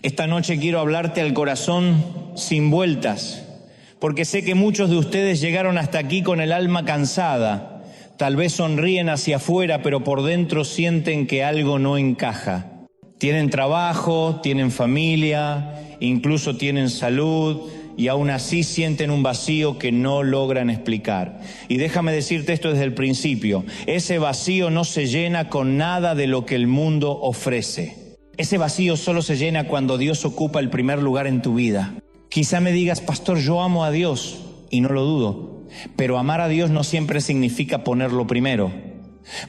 Esta noche quiero hablarte al corazón sin vueltas, porque sé que muchos de ustedes llegaron hasta aquí con el alma cansada. Tal vez sonríen hacia afuera, pero por dentro sienten que algo no encaja. Tienen trabajo, tienen familia, incluso tienen salud, y aún así sienten un vacío que no logran explicar. Y déjame decirte esto desde el principio: ese vacío no se llena con nada de lo que el mundo ofrece. Ese vacío solo se llena cuando Dios ocupa el primer lugar en tu vida. Quizá me digas: pastor, yo amo a Dios, y no lo dudo, pero amar a Dios no siempre significa ponerlo primero,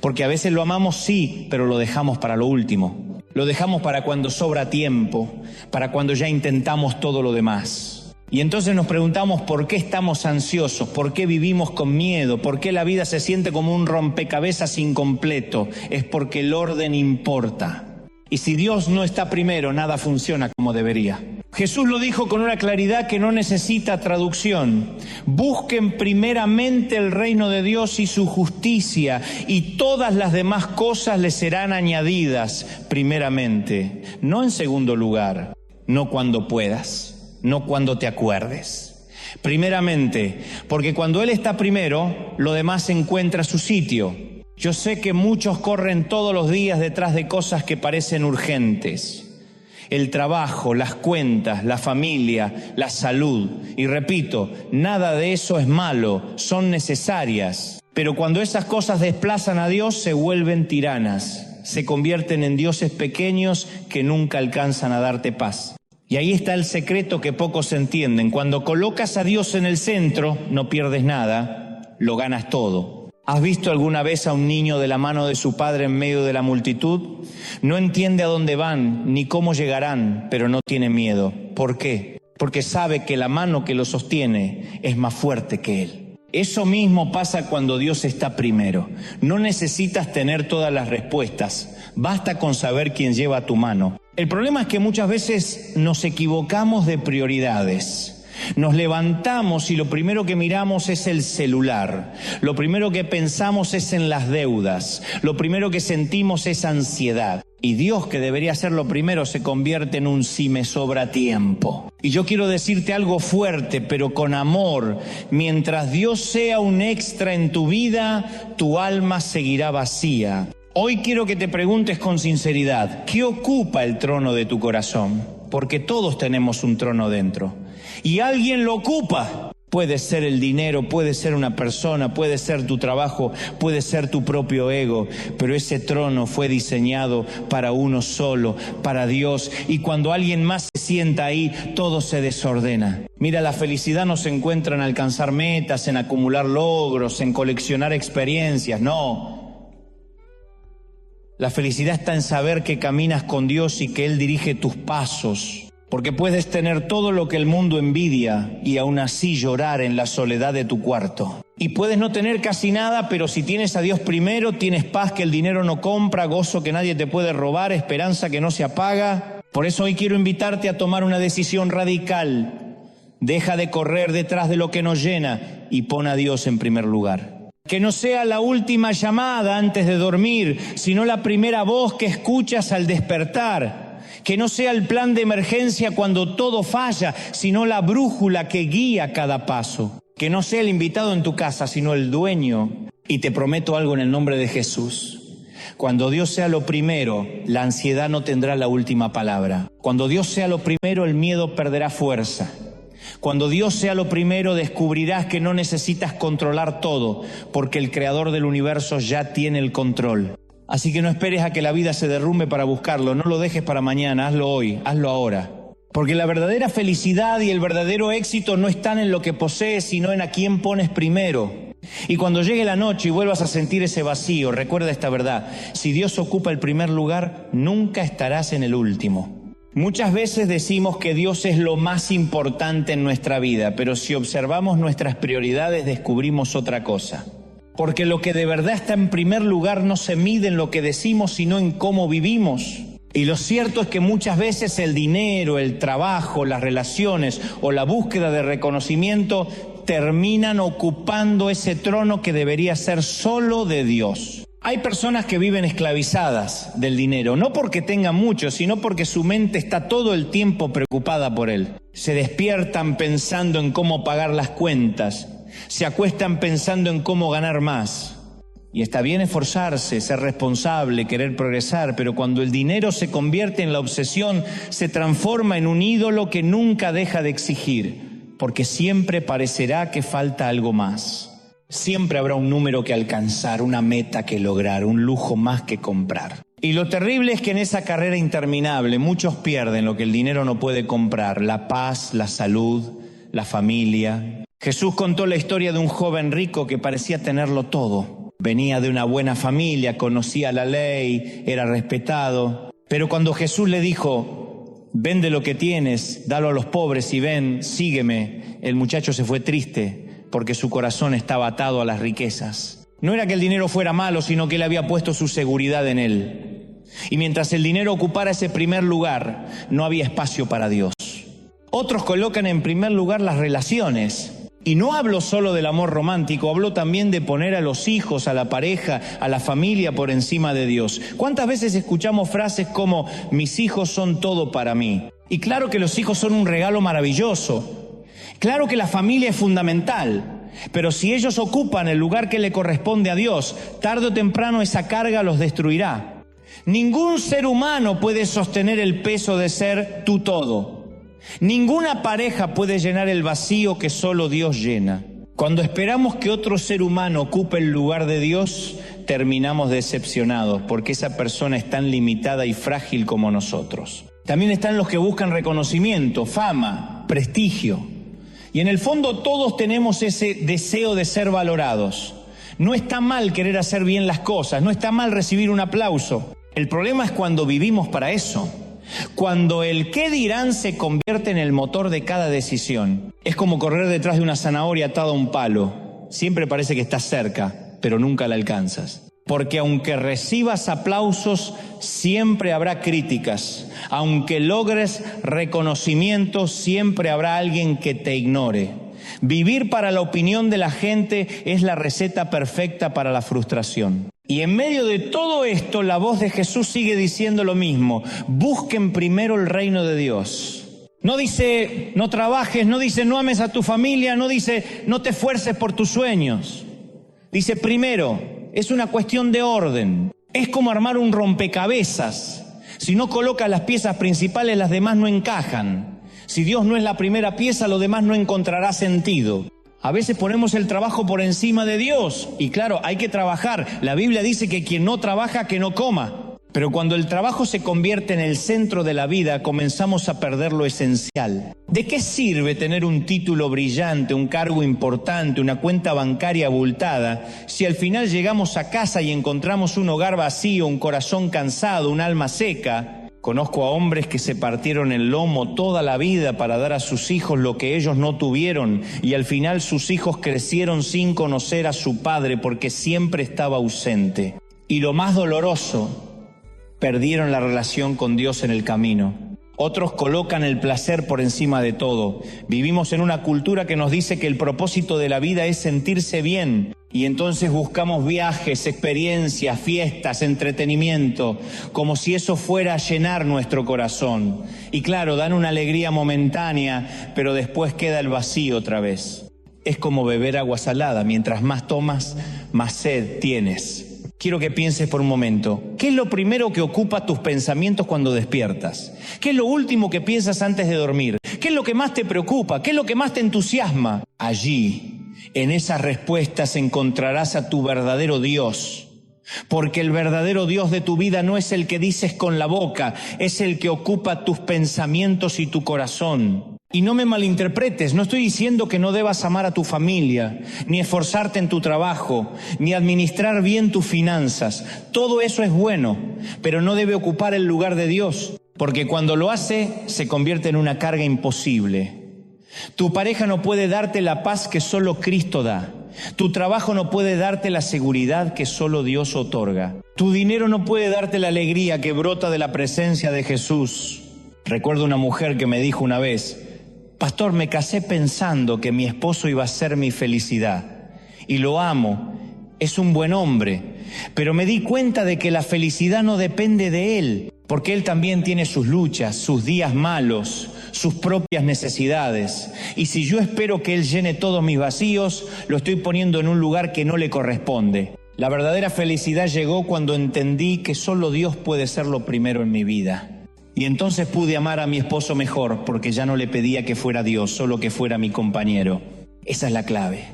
porque a veces lo amamos sí, pero lo dejamos para lo último. Lo dejamos para cuando sobra tiempo, para cuando ya intentamos todo lo demás. Y entonces nos preguntamos por qué estamos ansiosos, por qué vivimos con miedo, por qué la vida se siente como un rompecabezas incompleto. Es porque el orden importa. Y si Dios no está primero, nada funciona como debería. Jesús lo dijo con una claridad que no necesita traducción. Busquen primeramente el reino de Dios y su justicia, y todas las demás cosas les serán añadidas primeramente. No en segundo lugar, no cuando puedas, no cuando te acuerdes. Primeramente, porque cuando Él está primero, lo demás encuentra su sitio. Yo sé que muchos corren todos los días detrás de cosas que parecen urgentes. El trabajo, las cuentas, la familia, la salud. Y repito, nada de eso es malo, son necesarias. Pero cuando esas cosas desplazan a Dios, se vuelven tiranas. Se convierten en dioses pequeños que nunca alcanzan a darte paz. Y ahí está el secreto que pocos entienden. Cuando colocas a Dios en el centro, no pierdes nada, lo ganas todo. ¿Has visto alguna vez a un niño de la mano de su padre en medio de la multitud? No entiende a dónde van ni cómo llegarán, pero no tiene miedo. ¿Por qué? Porque sabe que la mano que lo sostiene es más fuerte que él. Eso mismo pasa cuando Dios está primero. No necesitas tener todas las respuestas, basta con saber quién lleva tu mano. El problema es que muchas veces nos equivocamos de prioridades. Nos levantamos y lo primero que miramos es el celular. Lo primero que pensamos es en las deudas. Lo primero que sentimos es ansiedad. Y Dios, que debería ser lo primero, se convierte en un si me sobra tiempo. Y yo quiero decirte algo fuerte, pero con amor. Mientras Dios sea un extra en tu vida, tu alma seguirá vacía. Hoy quiero que te preguntes con sinceridad: ¿qué ocupa el trono de tu corazón? Porque todos tenemos un trono dentro. Y alguien lo ocupa. Puede ser el dinero, puede ser una persona, puede ser tu trabajo, puede ser tu propio ego, pero ese trono fue diseñado para uno solo, para Dios, y cuando alguien más se sienta ahí, todo se desordena. Mira, la felicidad no se encuentra en alcanzar metas, en acumular logros, en coleccionar experiencias, no. La felicidad está en saber que caminas con Dios y que Él dirige tus pasos. Porque puedes tener todo lo que el mundo envidia y aún así llorar en la soledad de tu cuarto. Y puedes no tener casi nada, pero si tienes a Dios primero, tienes paz que el dinero no compra, gozo que nadie te puede robar, esperanza que no se apaga. Por eso hoy quiero invitarte a tomar una decisión radical. Deja de correr detrás de lo que nos llena y pon a Dios en primer lugar. Que no sea la última llamada antes de dormir, sino la primera voz que escuchas al despertar. Que no sea el plan de emergencia cuando todo falla, sino la brújula que guía cada paso. Que no sea el invitado en tu casa, sino el dueño. Y te prometo algo en el nombre de Jesús. Cuando Dios sea lo primero, la ansiedad no tendrá la última palabra. Cuando Dios sea lo primero, el miedo perderá fuerza. Cuando Dios sea lo primero, descubrirás que no necesitas controlar todo, porque el Creador del universo ya tiene el control. Así que no esperes a que la vida se derrumbe para buscarlo, no lo dejes para mañana, hazlo hoy, hazlo ahora. Porque la verdadera felicidad y el verdadero éxito no están en lo que posees, sino en a quién pones primero. Y cuando llegue la noche y vuelvas a sentir ese vacío, recuerda esta verdad: si Dios ocupa el primer lugar, nunca estarás en el último. Muchas veces decimos que Dios es lo más importante en nuestra vida, pero si observamos nuestras prioridades descubrimos otra cosa. Porque lo que de verdad está en primer lugar no se mide en lo que decimos, sino en cómo vivimos. Y lo cierto es que muchas veces el dinero, el trabajo, las relaciones o la búsqueda de reconocimiento terminan ocupando ese trono que debería ser solo de Dios. Hay personas que viven esclavizadas del dinero, no porque tengan mucho, sino porque su mente está todo el tiempo preocupada por él. Se despiertan pensando en cómo pagar las cuentas, se acuestan pensando en cómo ganar más. Y está bien esforzarse, ser responsable, querer progresar, pero cuando el dinero se convierte en la obsesión, se transforma en un ídolo que nunca deja de exigir, porque siempre parecerá que falta algo más. Siempre habrá un número que alcanzar, una meta que lograr, un lujo más que comprar. Y lo terrible es que en esa carrera interminable muchos pierden lo que el dinero no puede comprar: la paz, la salud, la familia. Jesús contó la historia de un joven rico que parecía tenerlo todo. Venía de una buena familia, conocía la ley, era respetado. Pero cuando Jesús le dijo: vende lo que tienes, dalo a los pobres y ven, sígueme, el muchacho se fue triste, porque su corazón estaba atado a las riquezas. No era que el dinero fuera malo, sino que él había puesto su seguridad en él. Y mientras el dinero ocupara ese primer lugar, no había espacio para Dios. Otros colocan en primer lugar las relaciones. Y no hablo solo del amor romántico, hablo también de poner a los hijos, a la pareja, a la familia por encima de Dios. ¿Cuántas veces escuchamos frases como: mis hijos son todo para mí? Y claro que los hijos son un regalo maravilloso. Claro que la familia es fundamental, pero si ellos ocupan el lugar que le corresponde a Dios, tarde o temprano esa carga los destruirá. Ningún ser humano puede sostener el peso de ser tu todo. Ninguna pareja puede llenar el vacío que solo Dios llena. Cuando esperamos que otro ser humano ocupe el lugar de Dios, terminamos decepcionados, porque esa persona es tan limitada y frágil como nosotros. También están los que buscan reconocimiento, fama, prestigio. Y en el fondo todos tenemos ese deseo de ser valorados. No está mal querer hacer bien las cosas, no está mal recibir un aplauso. El problema es cuando vivimos para eso. Cuando el qué dirán se convierte en el motor de cada decisión. Es como correr detrás de una zanahoria atada a un palo. Siempre parece que estás cerca, pero nunca la alcanzas. Porque aunque recibas aplausos, siempre habrá críticas. Aunque logres reconocimiento, siempre habrá alguien que te ignore. Vivir para la opinión de la gente es la receta perfecta para la frustración. Y en medio de todo esto, la voz de Jesús sigue diciendo lo mismo: busquen primero el reino de Dios. No dice no trabajes, no dice no ames a tu familia, no dice no te esfuerces por tus sueños. Dice primero. Es una cuestión de orden. Es como armar un rompecabezas. Si no colocas las piezas principales, las demás no encajan. Si Dios no es la primera pieza, lo demás no encontrará sentido. A veces ponemos el trabajo por encima de Dios. Y claro, hay que trabajar. La Biblia dice que quien no trabaja, que no coma. Pero cuando el trabajo se convierte en el centro de la vida, comenzamos a perder lo esencial. ¿De qué sirve tener un título brillante, un cargo importante, una cuenta bancaria abultada, si al final llegamos a casa y encontramos un hogar vacío, un corazón cansado, un alma seca? Conozco a hombres que se partieron el lomo toda la vida para dar a sus hijos lo que ellos no tuvieron, y al final sus hijos crecieron sin conocer a su padre porque siempre estaba ausente. Y lo más doloroso, perdieron la relación con Dios en el camino. Otros colocan el placer por encima de todo. Vivimos en una cultura que nos dice que el propósito de la vida es sentirse bien. Y entonces buscamos viajes, experiencias, fiestas, entretenimiento, como si eso fuera a llenar nuestro corazón. Y claro, dan una alegría momentánea, pero después queda el vacío otra vez. Es como beber agua salada. Mientras más tomas, más sed tienes. Quiero que pienses por un momento, ¿qué es lo primero que ocupa tus pensamientos cuando despiertas? ¿Qué es lo último que piensas antes de dormir? ¿Qué es lo que más te preocupa? ¿Qué es lo que más te entusiasma? Allí, en esas respuestas encontrarás a tu verdadero Dios. Porque el verdadero Dios de tu vida no es el que dices con la boca, es el que ocupa tus pensamientos y tu corazón. Y no me malinterpretes, no estoy diciendo que no debas amar a tu familia, ni esforzarte en tu trabajo, ni administrar bien tus finanzas. Todo eso es bueno, pero no debe ocupar el lugar de Dios, porque cuando lo hace, se convierte en una carga imposible. Tu pareja no puede darte la paz que solo Cristo da. Tu trabajo no puede darte la seguridad que solo Dios otorga. Tu dinero no puede darte la alegría que brota de la presencia de Jesús. Recuerdo una mujer que me dijo una vez: pastor, me casé pensando que mi esposo iba a ser mi felicidad. Y lo amo, es un buen hombre, pero me di cuenta de que la felicidad no depende de Él, porque Él también tiene sus luchas, sus días malos, sus propias necesidades. Y si yo espero que Él llene todos mis vacíos, lo estoy poniendo en un lugar que no le corresponde. La verdadera felicidad llegó cuando entendí que solo Dios puede ser lo primero en mi vida. Y entonces pude amar a mi esposo mejor, porque ya no le pedía que fuera Dios, solo que fuera mi compañero. Esa es la clave.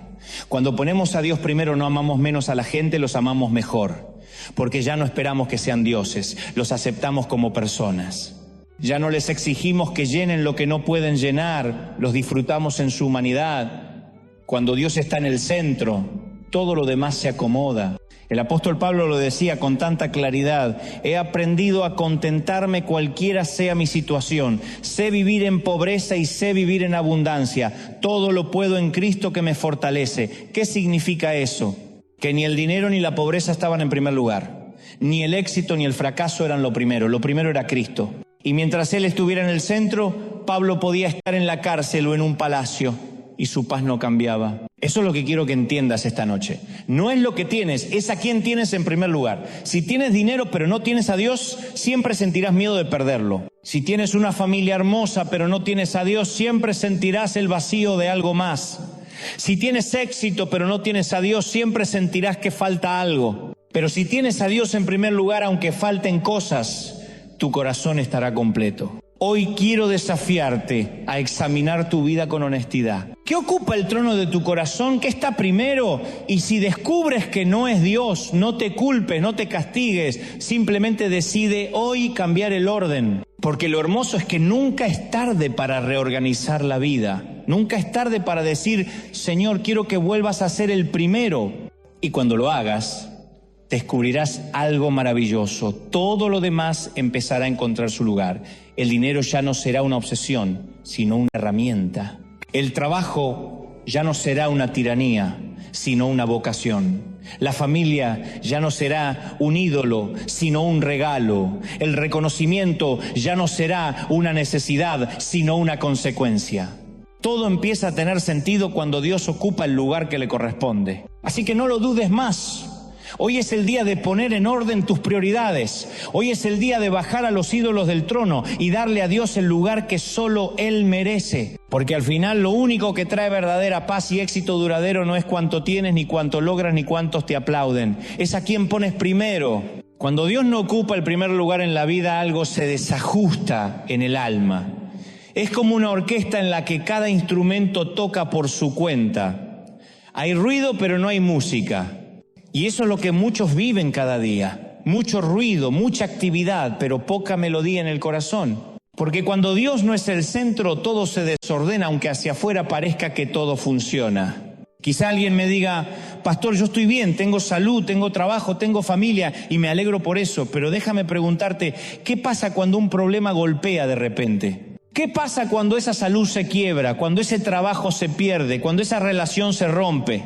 Cuando ponemos a Dios primero, no amamos menos a la gente, los amamos mejor. Porque ya no esperamos que sean dioses, los aceptamos como personas. Ya no les exigimos que llenen lo que no pueden llenar, los disfrutamos en su humanidad. Cuando Dios está en el centro, todo lo demás se acomoda. El apóstol Pablo lo decía con tanta claridad: he aprendido a contentarme cualquiera sea mi situación. Sé vivir en pobreza y sé vivir en abundancia. Todo lo puedo en Cristo que me fortalece. ¿Qué significa eso? Que ni el dinero ni la pobreza estaban en primer lugar. Ni el éxito ni el fracaso eran lo primero. Lo primero era Cristo. Y mientras Él estuviera en el centro, Pablo podía estar en la cárcel o en un palacio y su paz no cambiaba. Eso es lo que quiero que entiendas esta noche. No es lo que tienes, es a quién tienes en primer lugar. Si tienes dinero pero no tienes a Dios, siempre sentirás miedo de perderlo. Si tienes una familia hermosa pero no tienes a Dios, siempre sentirás el vacío de algo más. Si tienes éxito pero no tienes a Dios, siempre sentirás que falta algo. Pero si tienes a Dios en primer lugar, aunque falten cosas, tu corazón estará completo. Hoy quiero desafiarte a examinar tu vida con honestidad. ¿Qué ocupa el trono de tu corazón? ¿Qué está primero? Y si descubres que no es Dios, no te culpes, no te castigues. Simplemente decide hoy cambiar el orden. Porque lo hermoso es que nunca es tarde para reorganizar la vida. Nunca es tarde para decir: Señor, quiero que vuelvas a ser el primero. Y cuando lo hagas, descubrirás algo maravilloso. Todo lo demás empezará a encontrar su lugar. El dinero ya no será una obsesión, sino una herramienta. El trabajo ya no será una tiranía, sino una vocación. La familia ya no será un ídolo, sino un regalo. El reconocimiento ya no será una necesidad, sino una consecuencia. Todo empieza a tener sentido cuando Dios ocupa el lugar que le corresponde. Así que no lo dudes más. Hoy es el día de poner en orden tus prioridades. Hoy es el día de bajar a los ídolos del trono y darle a Dios el lugar que solo Él merece. Porque al final lo único que trae verdadera paz y éxito duradero no es cuánto tienes, ni cuánto logras, ni cuántos te aplauden. Es a quien pones primero. Cuando Dios no ocupa el primer lugar en la vida, algo se desajusta en el alma. Es como una orquesta en la que cada instrumento toca por su cuenta. Hay ruido, pero no hay música. Y eso es lo que muchos viven cada día. Mucho ruido, mucha actividad, pero poca melodía en el corazón. Porque cuando Dios no es el centro, todo se desordena, aunque hacia afuera parezca que todo funciona. Quizá alguien me diga: pastor, yo estoy bien, tengo salud, tengo trabajo, tengo familia y me alegro por eso. Pero déjame preguntarte, ¿qué pasa cuando un problema golpea de repente? ¿Qué pasa cuando esa salud se quiebra, cuando ese trabajo se pierde, cuando esa relación se rompe?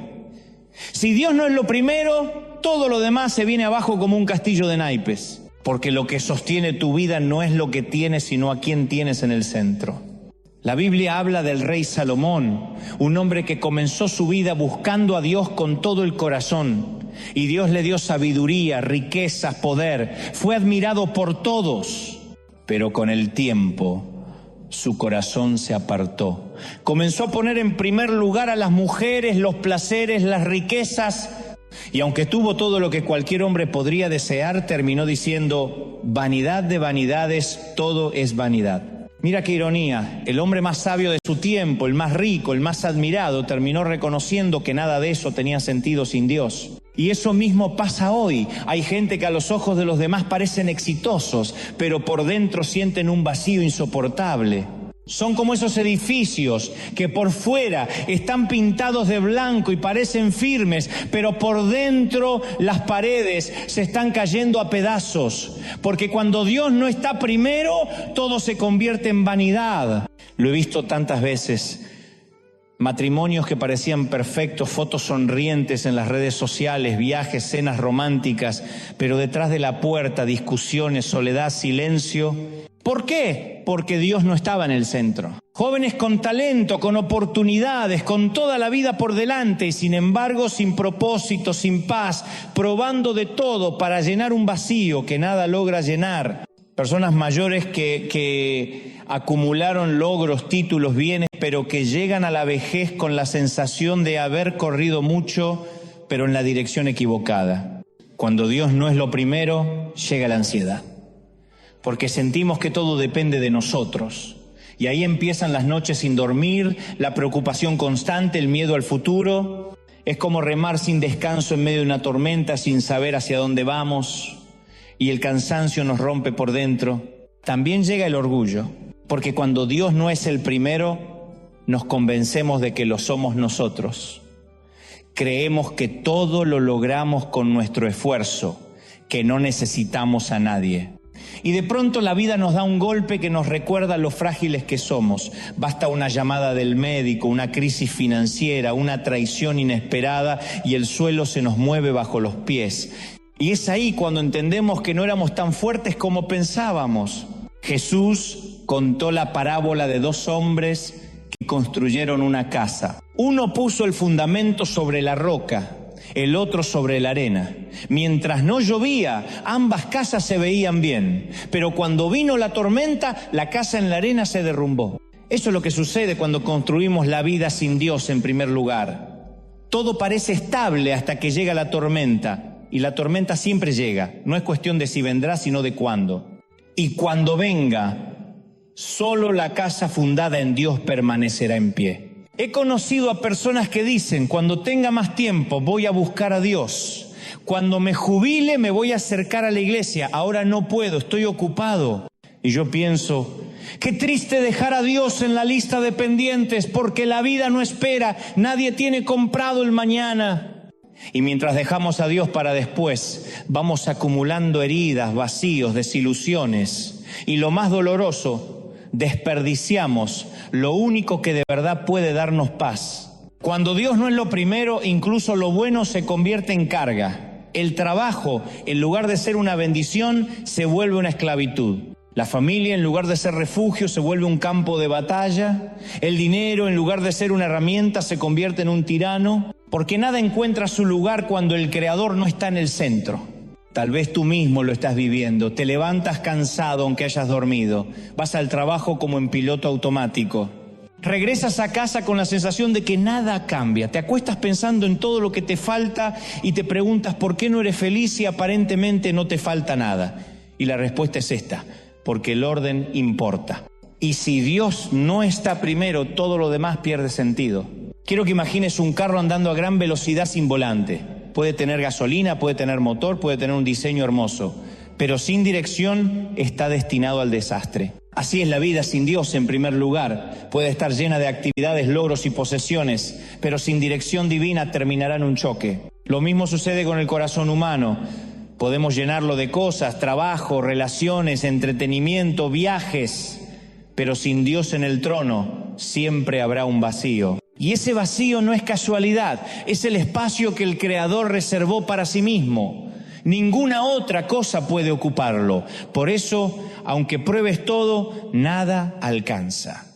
Si Dios no es lo primero, todo lo demás se viene abajo como un castillo de naipes. Porque lo que sostiene tu vida no es lo que tienes, sino a quién tienes en el centro. La Biblia habla del rey Salomón, un hombre que comenzó su vida buscando a Dios con todo el corazón. Y Dios le dio sabiduría, riquezas, poder. Fue admirado por todos, pero con el tiempo su corazón se apartó. Comenzó a poner en primer lugar a las mujeres, los placeres, las riquezas. Y aunque tuvo todo lo que cualquier hombre podría desear, terminó diciendo: vanidad de vanidades, todo es vanidad. Mira qué ironía, el hombre más sabio de su tiempo, el más rico, el más admirado, terminó reconociendo que nada de eso tenía sentido sin Dios. Y eso mismo pasa hoy. Hay gente que a los ojos de los demás parecen exitosos, pero por dentro sienten un vacío insoportable. Son como esos edificios que por fuera están pintados de blanco y parecen firmes, pero por dentro las paredes se están cayendo a pedazos. Porque cuando Dios no está primero, todo se convierte en vanidad. Lo he visto tantas veces. Matrimonios que parecían perfectos, fotos sonrientes en las redes sociales, viajes, cenas románticas, pero detrás de la puerta, discusiones, soledad, silencio. ¿Por qué? Porque Dios no estaba en el centro. Jóvenes con talento, con oportunidades, con toda la vida por delante y sin embargo sin propósito, sin paz, probando de todo para llenar un vacío que nada logra llenar. Personas mayores que acumularon logros, títulos, bienes, pero que llegan a la vejez con la sensación de haber corrido mucho, pero en la dirección equivocada. Cuando Dios no es lo primero, llega la ansiedad. Porque sentimos que todo depende de nosotros. Y ahí empiezan las noches sin dormir, la preocupación constante, el miedo al futuro. Es como remar sin descanso en medio de una tormenta, sin saber hacia dónde vamos. Y el cansancio nos rompe por dentro. También llega el orgullo, porque cuando Dios no es el primero, nos convencemos de que lo somos nosotros. Creemos que todo lo logramos con nuestro esfuerzo, que no necesitamos a nadie. Y de pronto la vida nos da un golpe que nos recuerda lo frágiles que somos. Basta una llamada del médico, una crisis financiera, una traición inesperada y el suelo se nos mueve bajo los pies. Y es ahí cuando entendemos que no éramos tan fuertes como pensábamos. Jesús contó la parábola de 2 hombres que construyeron una casa. Uno puso el fundamento sobre la roca, el otro sobre la arena. Mientras no llovía, ambas casas se veían bien. Pero cuando vino la tormenta, la casa en la arena se derrumbó. Eso es lo que sucede cuando construimos la vida sin Dios en primer lugar. Todo parece estable hasta que llega la tormenta. Y la tormenta siempre llega. No es cuestión de si vendrá, sino de cuándo. Y cuando venga, solo la casa fundada en Dios permanecerá en pie. He conocido a personas que dicen, cuando tenga más tiempo voy a buscar a Dios. Cuando me jubile me voy a acercar a la iglesia. Ahora no puedo, estoy ocupado. Y yo pienso, qué triste dejar a Dios en la lista de pendientes, porque la vida no espera, nadie tiene comprado el mañana. Y mientras dejamos a Dios para después, vamos acumulando heridas, vacíos, desilusiones. Y lo más doloroso, desperdiciamos lo único que de verdad puede darnos paz. Cuando Dios no es lo primero, incluso lo bueno se convierte en carga. El trabajo, en lugar de ser una bendición, se vuelve una esclavitud. La familia, en lugar de ser refugio, se vuelve un campo de batalla. El dinero, en lugar de ser una herramienta, se convierte en un tirano. Porque nada encuentra su lugar cuando el Creador no está en el centro. Tal vez tú mismo lo estás viviendo. Te levantas cansado aunque hayas dormido. Vas al trabajo como en piloto automático. Regresas a casa con la sensación de que nada cambia. Te acuestas pensando en todo lo que te falta y te preguntas por qué no eres feliz si aparentemente no te falta nada. Y la respuesta es esta: porque el orden importa. Y si Dios no está primero, todo lo demás pierde sentido. Quiero que imagines un carro andando a gran velocidad sin volante. Puede tener gasolina, puede tener motor, puede tener un diseño hermoso, pero sin dirección está destinado al desastre. Así es la vida sin Dios en primer lugar. Puede estar llena de actividades, logros y posesiones, pero sin dirección divina terminará en un choque. Lo mismo sucede con el corazón humano. Podemos llenarlo de cosas, trabajo, relaciones, entretenimiento, viajes, pero sin Dios en el trono siempre habrá un vacío. Y ese vacío no es casualidad, es el espacio que el Creador reservó para sí mismo. Ninguna otra cosa puede ocuparlo. Por eso, aunque pruebes todo, nada alcanza.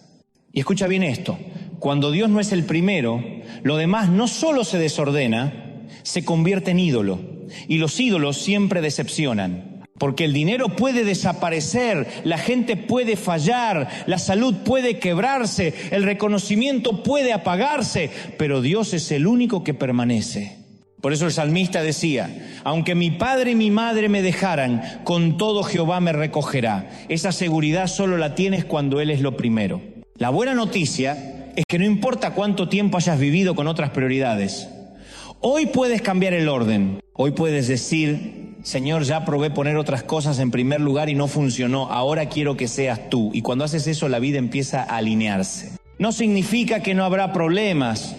Y escucha bien esto: cuando Dios no es el primero, lo demás no solo se desordena, se convierte en ídolo. Y los ídolos siempre decepcionan. Porque el dinero puede desaparecer, la gente puede fallar, la salud puede quebrarse, el reconocimiento puede apagarse, pero Dios es el único que permanece. Por eso el salmista decía: aunque mi padre y mi madre me dejaran, con todo Jehová me recogerá. Esa seguridad solo la tienes cuando Él es lo primero. La buena noticia es que no importa cuánto tiempo hayas vivido con otras prioridades, hoy puedes cambiar el orden. Hoy puedes decir: Señor, ya probé poner otras cosas en primer lugar y no funcionó, ahora quiero que seas tú. Y cuando haces eso, la vida empieza a alinearse. No significa que no habrá problemas,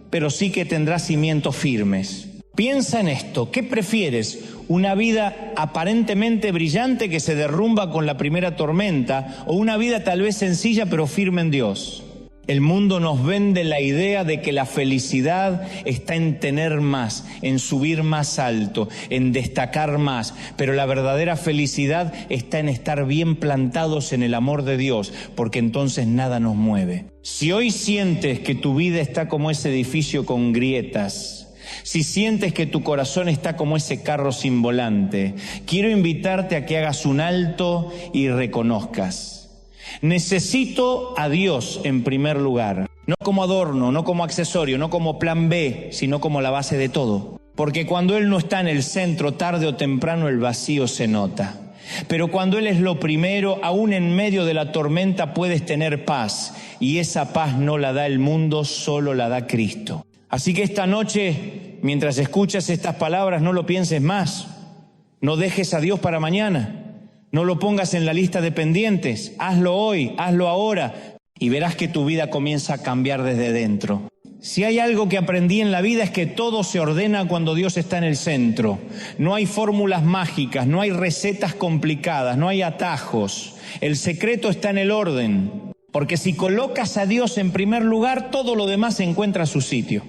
pero sí que tendrás cimientos firmes. Piensa en esto: ¿qué prefieres? ¿Una vida aparentemente brillante que se derrumba con la primera tormenta, o una vida tal vez sencilla pero firme en Dios? El mundo nos vende la idea de que la felicidad está en tener más, en subir más alto, en destacar más, pero la verdadera felicidad está en estar bien plantados en el amor de Dios, porque entonces nada nos mueve. Si hoy sientes que tu vida está como ese edificio con grietas, si sientes que tu corazón está como ese carro sin volante, quiero invitarte a que hagas un alto y reconozcas: necesito a Dios en primer lugar, no como adorno, no como accesorio, no como plan B, sino como la base de todo. Porque cuando Él no está en el centro, tarde o temprano el vacío se nota. Pero cuando Él es lo primero, aún en medio de la tormenta puedes tener paz. Y esa paz no la da el mundo, solo la da Cristo. Así que esta noche, mientras escuchas estas palabras, no lo pienses más. No dejes a Dios para mañana. No lo pongas en la lista de pendientes, hazlo hoy, hazlo ahora y verás que tu vida comienza a cambiar desde dentro. Si hay algo que aprendí en la vida es que todo se ordena cuando Dios está en el centro. No hay fórmulas mágicas, no hay recetas complicadas, no hay atajos. El secreto está en el orden, porque si colocas a Dios en primer lugar, todo lo demás encuentra su sitio.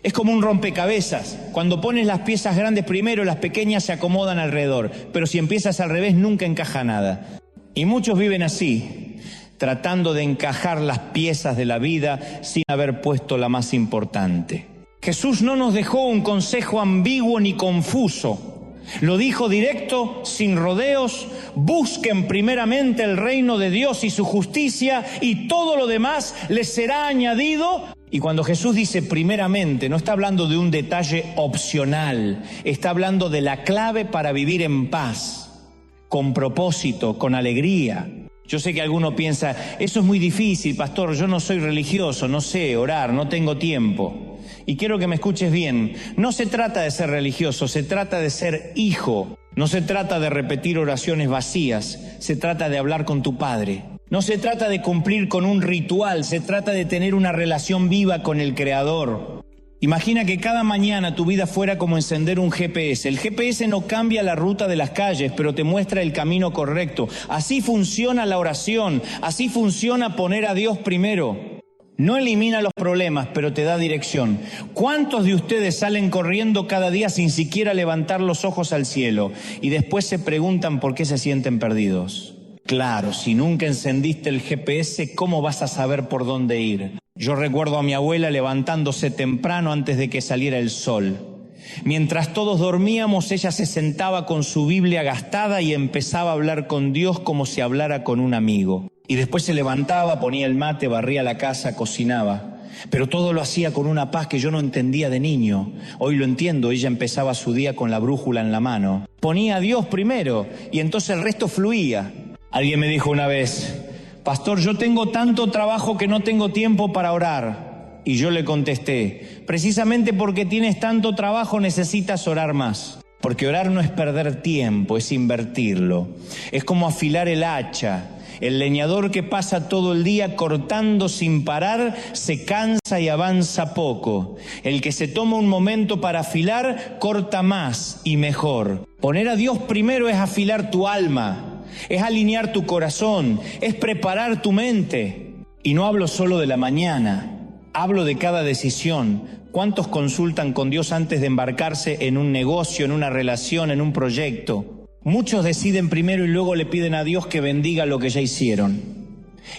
Es como un rompecabezas. Cuando pones las piezas grandes primero, las pequeñas se acomodan alrededor. Pero si empiezas al revés, nunca encaja nada. Y muchos viven así, tratando de encajar las piezas de la vida sin haber puesto la más importante. Jesús no nos dejó un consejo ambiguo ni confuso. Lo dijo directo, sin rodeos: busquen primeramente el reino de Dios y su justicia, y todo lo demás les será añadido. Y cuando Jesús dice primeramente, no está hablando de un detalle opcional, está hablando de la clave para vivir en paz, con propósito, con alegría. Yo sé que alguno piensa, eso es muy difícil, pastor, yo no soy religioso, no sé orar, no tengo tiempo. Y quiero que me escuches bien, no se trata de ser religioso, se trata de ser hijo. No se trata de repetir oraciones vacías, se trata de hablar con tu Padre. No se trata de cumplir con un ritual, se trata de tener una relación viva con el Creador. Imagina que cada mañana tu vida fuera como encender un GPS. El GPS no cambia la ruta de las calles, pero te muestra el camino correcto. Así funciona la oración, así funciona poner a Dios primero. No elimina los problemas, pero te da dirección. ¿Cuántos de ustedes salen corriendo cada día sin siquiera levantar los ojos al cielo y después se preguntan por qué se sienten perdidos? Claro, si nunca encendiste el GPS, ¿cómo vas a saber por dónde ir? Yo recuerdo a mi abuela levantándose temprano antes de que saliera el sol. Mientras todos dormíamos, ella se sentaba con su Biblia gastada y empezaba a hablar con Dios como si hablara con un amigo. Y después se levantaba, ponía el mate, barría la casa, cocinaba. Pero todo lo hacía con una paz que yo no entendía de niño. Hoy lo entiendo, ella empezaba su día con la brújula en la mano. Ponía a Dios primero y entonces el resto fluía. Alguien me dijo una vez, pastor, yo tengo tanto trabajo que no tengo tiempo para orar. Y yo le contesté, precisamente porque tienes tanto trabajo necesitas orar más. Porque orar no es perder tiempo, es invertirlo. Es como afilar el hacha. El leñador que pasa todo el día cortando sin parar se cansa y avanza poco. El que se toma un momento para afilar corta más y mejor. Poner a Dios primero es afilar tu alma. Es alinear tu corazón, es preparar tu mente. Y no hablo solo de la mañana, hablo de cada decisión. ¿Cuántos consultan con Dios antes de embarcarse en un negocio, en una relación, en un proyecto? Muchos deciden primero y luego le piden a Dios que bendiga lo que ya hicieron.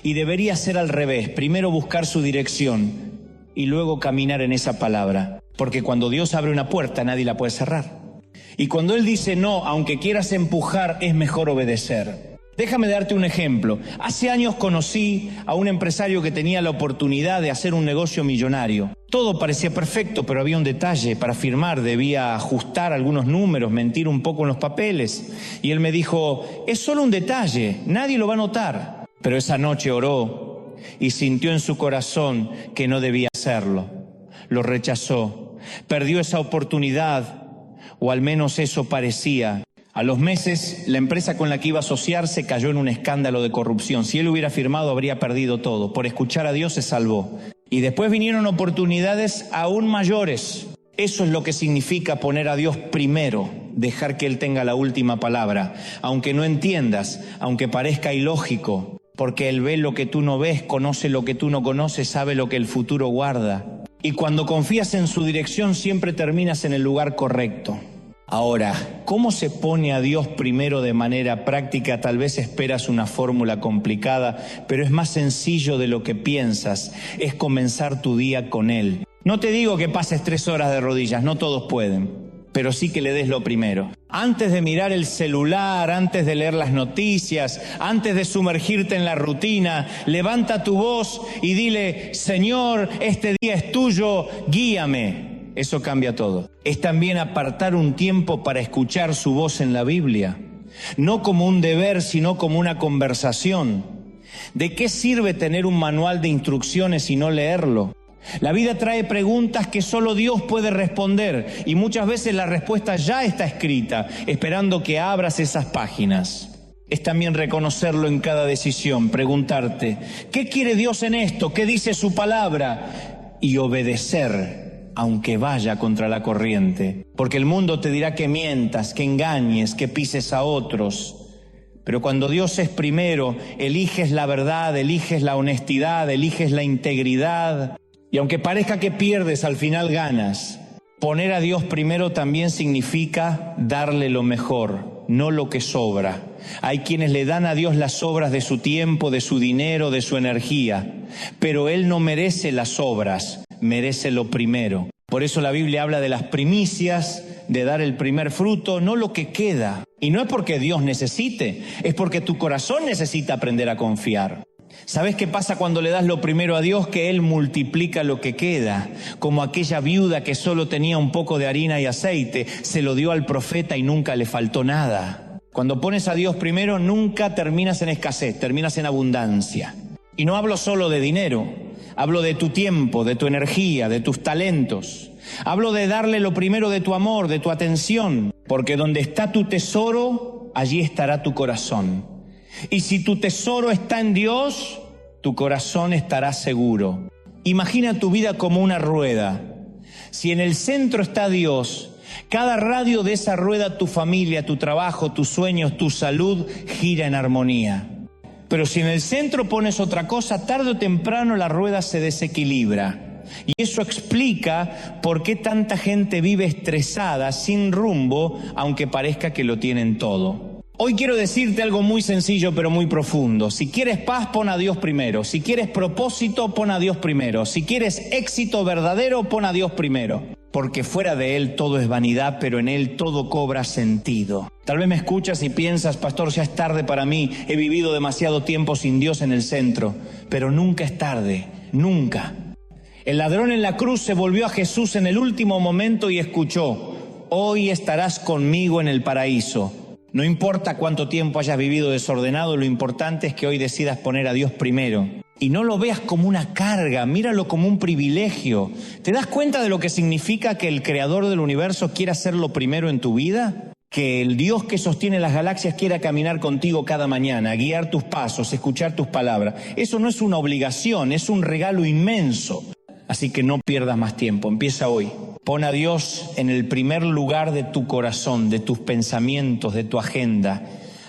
Y debería ser al revés, primero buscar su dirección y luego caminar en esa palabra. Porque cuando Dios abre una puerta, nadie la puede cerrar. Y cuando Él dice no, aunque quieras empujar, es mejor obedecer. Déjame darte un ejemplo. Hace años conocí a un empresario que tenía la oportunidad de hacer un negocio millonario. Todo parecía perfecto, pero había un detalle. Para firmar debía ajustar algunos números, mentir un poco en los papeles. Y él me dijo, es solo un detalle, nadie lo va a notar. Pero esa noche oró y sintió en su corazón que no debía hacerlo. Lo rechazó. Perdió esa oportunidad. O al menos eso parecía. A los meses, la empresa con la que iba a asociarse cayó en un escándalo de corrupción. Si él hubiera firmado, habría perdido todo. Por escuchar a Dios se salvó. Y después vinieron oportunidades aún mayores. Eso es lo que significa poner a Dios primero, dejar que Él tenga la última palabra. Aunque no entiendas, aunque parezca ilógico, porque Él ve lo que tú no ves, conoce lo que tú no conoces, sabe lo que el futuro guarda. Y cuando confías en su dirección siempre terminas en el lugar correcto. Ahora, ¿cómo se pone a Dios primero de manera práctica? Tal vez esperas una fórmula complicada, pero es más sencillo de lo que piensas. Es comenzar tu día con Él. No te digo que pases 3 horas de rodillas, no todos pueden, pero sí que le des lo primero. Antes de mirar el celular, antes de leer las noticias, antes de sumergirte en la rutina, levanta tu voz y dile: Señor, este día es tuyo, guíame. Eso cambia todo. Es también apartar un tiempo para escuchar su voz en la Biblia, no como un deber, sino como una conversación. ¿De qué sirve tener un manual de instrucciones y no leerlo? La vida trae preguntas que solo Dios puede responder y muchas veces la respuesta ya está escrita, esperando que abras esas páginas. Es también reconocerlo en cada decisión, preguntarte: ¿qué quiere Dios en esto? ¿Qué dice su palabra? Y obedecer, aunque vaya contra la corriente. Porque el mundo te dirá que mientas, que engañes, que pises a otros. Pero cuando Dios es primero, eliges la verdad, eliges la honestidad, eliges la integridad. Y aunque parezca que pierdes, al final ganas. Poner a Dios primero también significa darle lo mejor, no lo que sobra. Hay quienes le dan a Dios las sobras de su tiempo, de su dinero, de su energía. Pero Él no merece las sobras, merece lo primero. Por eso la Biblia habla de las primicias, de dar el primer fruto, no lo que queda. Y no es porque Dios necesite, es porque tu corazón necesita aprender a confiar. ¿Sabes qué pasa cuando le das lo primero a Dios? Que Él multiplica lo que queda. Como aquella viuda que solo tenía un poco de harina y aceite, se lo dio al profeta y nunca le faltó nada. Cuando pones a Dios primero, nunca terminas en escasez, terminas en abundancia. Y no hablo solo de dinero, hablo de tu tiempo, de tu energía, de tus talentos. Hablo de darle lo primero de tu amor, de tu atención, porque donde está tu tesoro, allí estará tu corazón. Y si tu tesoro está en Dios, tu corazón estará seguro. Imagina tu vida como una rueda. Si en el centro está Dios, cada radio de esa rueda, tu familia, tu trabajo, tus sueños, tu salud, gira en armonía. Pero si en el centro pones otra cosa, tarde o temprano la rueda se desequilibra. Y eso explica por qué tanta gente vive estresada, sin rumbo, aunque parezca que lo tienen todo. Hoy quiero decirte algo muy sencillo pero muy profundo. Si quieres paz, pon a Dios primero. Si quieres propósito, pon a Dios primero. Si quieres éxito verdadero, pon a Dios primero. Porque fuera de Él todo es vanidad, pero en Él todo cobra sentido. Tal vez me escuchas y piensas: pastor, ya es tarde para mí, he vivido demasiado tiempo sin Dios en el centro. Pero nunca es tarde, nunca. El ladrón en la cruz se volvió a Jesús en el último momento y escuchó: hoy estarás conmigo en el paraíso. No importa cuánto tiempo hayas vivido desordenado, lo importante es que hoy decidas poner a Dios primero. Y no lo veas como una carga, míralo como un privilegio. ¿Te das cuenta de lo que significa que el creador del universo quiera ser lo primero en tu vida? Que el Dios que sostiene las galaxias quiera caminar contigo cada mañana, guiar tus pasos, escuchar tus palabras. Eso no es una obligación, es un regalo inmenso. Así que no pierdas más tiempo, empieza hoy. Pon a Dios en el primer lugar de tu corazón, de tus pensamientos, de tu agenda.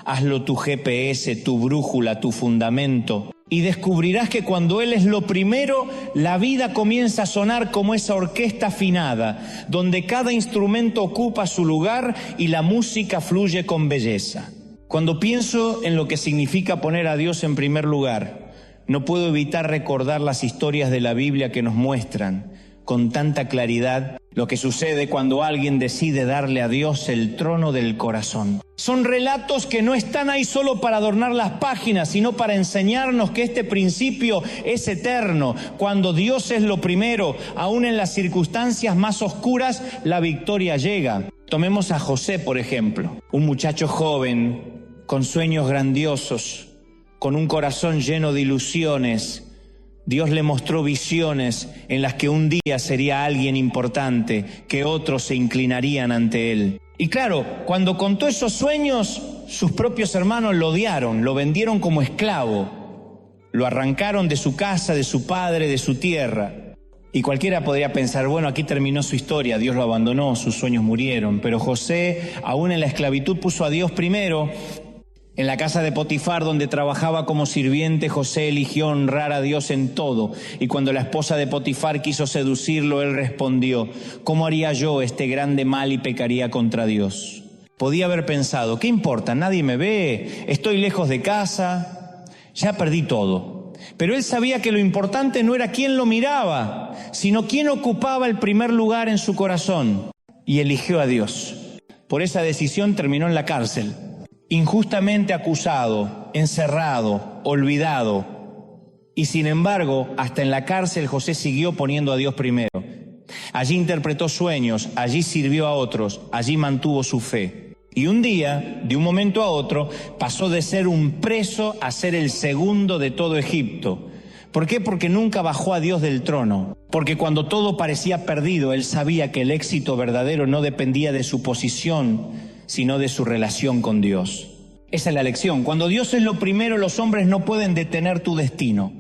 Hazlo tu GPS, tu brújula, tu fundamento. Y descubrirás que cuando Él es lo primero, la vida comienza a sonar como esa orquesta afinada, donde cada instrumento ocupa su lugar y la música fluye con belleza. Cuando pienso en lo que significa poner a Dios en primer lugar, no puedo evitar recordar las historias de la Biblia que nos muestran con tanta claridad lo que sucede cuando alguien decide darle a Dios el trono del corazón. Son relatos que no están ahí solo para adornar las páginas, sino para enseñarnos que este principio es eterno. Cuando Dios es lo primero, aún en las circunstancias más oscuras, la victoria llega. Tomemos a José, por ejemplo, un muchacho joven, con sueños grandiosos, con un corazón lleno de ilusiones. Dios le mostró visiones en las que un día sería alguien importante, que otros se inclinarían ante él. Y claro, cuando contó esos sueños, sus propios hermanos lo odiaron, lo vendieron como esclavo, lo arrancaron de su casa, de su padre, de su tierra. Y cualquiera podría pensar: bueno, aquí terminó su historia, Dios lo abandonó, sus sueños murieron. Pero José, aún en la esclavitud, puso a Dios primero. En la casa de Potifar, donde trabajaba como sirviente, José eligió honrar a Dios en todo. Y cuando la esposa de Potifar quiso seducirlo, él respondió: ¿cómo haría yo este grande mal y pecaría contra Dios? Podía haber pensado: ¿qué importa? Nadie me ve, estoy lejos de casa, ya perdí todo. Pero él sabía que lo importante no era quién lo miraba, sino quién ocupaba el primer lugar en su corazón. Y eligió a Dios. Por esa decisión terminó en la cárcel. Injustamente acusado, encerrado, olvidado. Y sin embargo, hasta en la cárcel José siguió poniendo a Dios primero. Allí interpretó sueños, allí sirvió a otros, allí mantuvo su fe. Y un día, de un momento a otro, pasó de ser un preso a ser el segundo de todo Egipto. ¿Por qué? Porque nunca bajó a Dios del trono. Porque cuando todo parecía perdido, él sabía que el éxito verdadero no dependía de su posición, sino de su relación con Dios. Esa es la lección. Cuando Dios es lo primero, los hombres no pueden detener tu destino.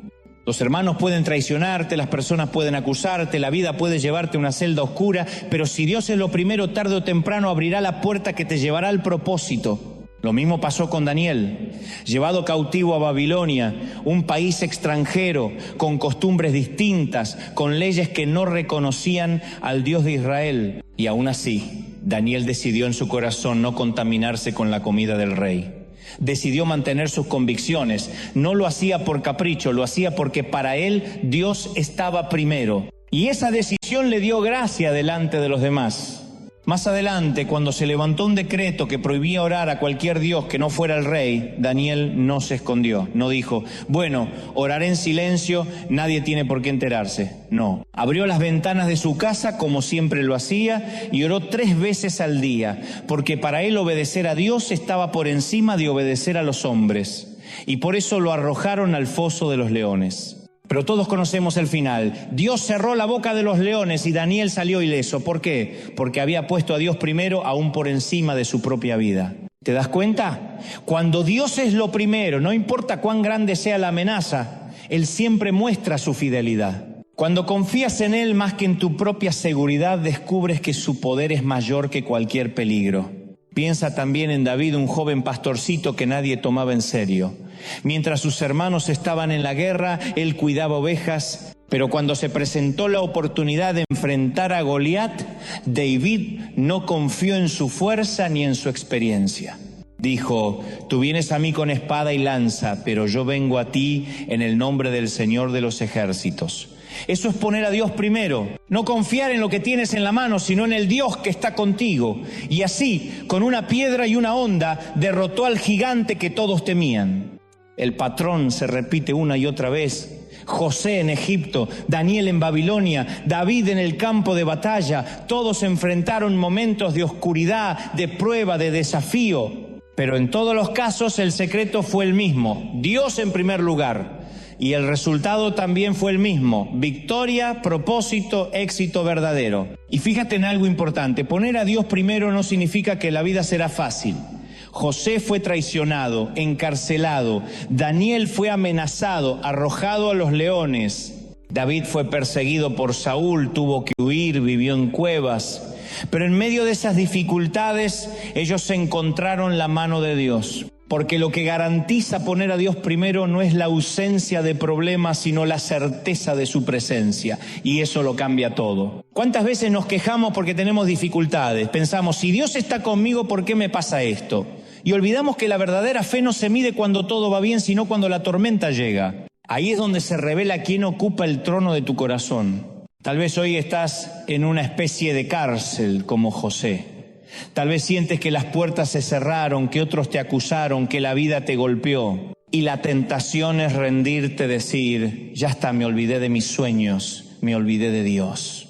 Los hermanos pueden traicionarte, las personas pueden acusarte, la vida puede llevarte a una celda oscura, pero si Dios es lo primero, tarde o temprano abrirá la puerta que te llevará al propósito. Lo mismo pasó con Daniel, llevado cautivo a Babilonia, un país extranjero, con costumbres distintas, con leyes que no reconocían al Dios de Israel. Y aún así, Daniel decidió en su corazón no contaminarse con la comida del rey. Decidió mantener sus convicciones. No lo hacía por capricho, lo hacía porque para él Dios estaba primero. Y esa decisión le dio gracia delante de los demás. Más adelante, cuando se levantó un decreto que prohibía orar a cualquier dios que no fuera el rey, Daniel no se escondió, no dijo: bueno, oraré en silencio, nadie tiene por qué enterarse. No, abrió las ventanas de su casa como siempre lo hacía y oró 3 veces al día, porque para él obedecer a Dios estaba por encima de obedecer a los hombres. Y por eso lo arrojaron al foso de los leones. Pero todos conocemos el final. Dios cerró la boca de los leones y Daniel salió ileso. ¿Por qué? Porque había puesto a Dios primero, aún por encima de su propia vida. ¿Te das cuenta? Cuando Dios es lo primero, no importa cuán grande sea la amenaza, Él siempre muestra su fidelidad. Cuando confías en Él más que en tu propia seguridad, descubres que su poder es mayor que cualquier peligro. Piensa también en David, un joven pastorcito que nadie tomaba en serio. Mientras sus hermanos estaban en la guerra, él cuidaba ovejas, pero cuando se presentó la oportunidad de enfrentar a Goliat, David no confió en su fuerza ni en su experiencia. Dijo: tú vienes a mí con espada y lanza, pero yo vengo a ti en el nombre del Señor de los ejércitos. Eso es poner a Dios primero, no confiar en lo que tienes en la mano, sino en el Dios que está contigo. Y así, con una piedra y una honda, derrotó al gigante que todos temían. El patrón se repite una y otra vez. José en Egipto, Daniel en Babilonia, David en el campo de batalla, todos enfrentaron momentos de oscuridad, de prueba, de desafío. Pero en todos los casos el secreto fue el mismo: Dios en primer lugar. Y el resultado también fue el mismo: victoria, propósito, éxito verdadero. Y fíjate en algo importante: poner a Dios primero no significa que la vida será fácil. José fue traicionado, encarcelado. Daniel fue amenazado, arrojado a los leones. David fue perseguido por Saúl, tuvo que huir, vivió en cuevas. Pero en medio de esas dificultades, ellos se encontraron la mano de Dios. Porque lo que garantiza poner a Dios primero no es la ausencia de problemas, sino la certeza de su presencia. Y eso lo cambia todo. ¿Cuántas veces nos quejamos porque tenemos dificultades? Pensamos: si Dios está conmigo, ¿por qué me pasa esto? Y olvidamos que la verdadera fe no se mide cuando todo va bien, sino cuando la tormenta llega. Ahí es donde se revela quién ocupa el trono de tu corazón. Tal vez hoy estás en una especie de cárcel como José. Tal vez sientes que las puertas se cerraron, que otros te acusaron, que la vida te golpeó. Y la tentación es rendirte, decir: ya está, me olvidé de mis sueños, me olvidé de Dios.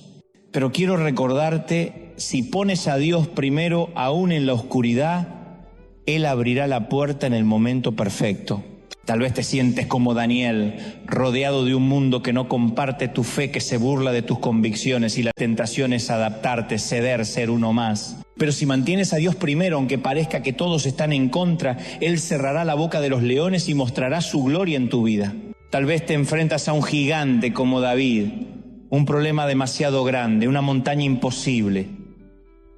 Pero quiero recordarte, si pones a Dios primero, aún en la oscuridad, Él abrirá la puerta en el momento perfecto. Tal vez te sientes como Daniel, rodeado de un mundo que no comparte tu fe, que se burla de tus convicciones, y la tentación es adaptarte, ceder, ser uno más. Pero si mantienes a Dios primero, aunque parezca que todos están en contra, Él cerrará la boca de los leones y mostrará su gloria en tu vida. Tal vez te enfrentas a un gigante como David, un problema demasiado grande, una montaña imposible.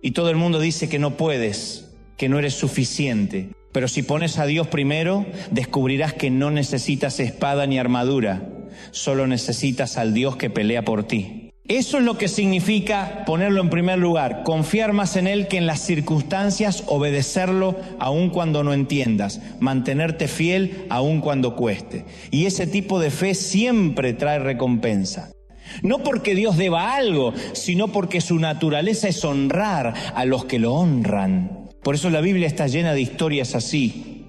Y todo el mundo dice que no puedes, que no eres suficiente. Pero si pones a Dios primero, descubrirás que no necesitas espada ni armadura, solo necesitas al Dios que pelea por ti. Eso es lo que significa ponerlo en primer lugar, confiar más en Él que en las circunstancias, obedecerlo aun cuando no entiendas, mantenerte fiel aun cuando cueste. Y ese tipo de fe siempre trae recompensa. No porque Dios deba algo, sino porque su naturaleza es honrar a los que lo honran. Por eso la Biblia está llena de historias así.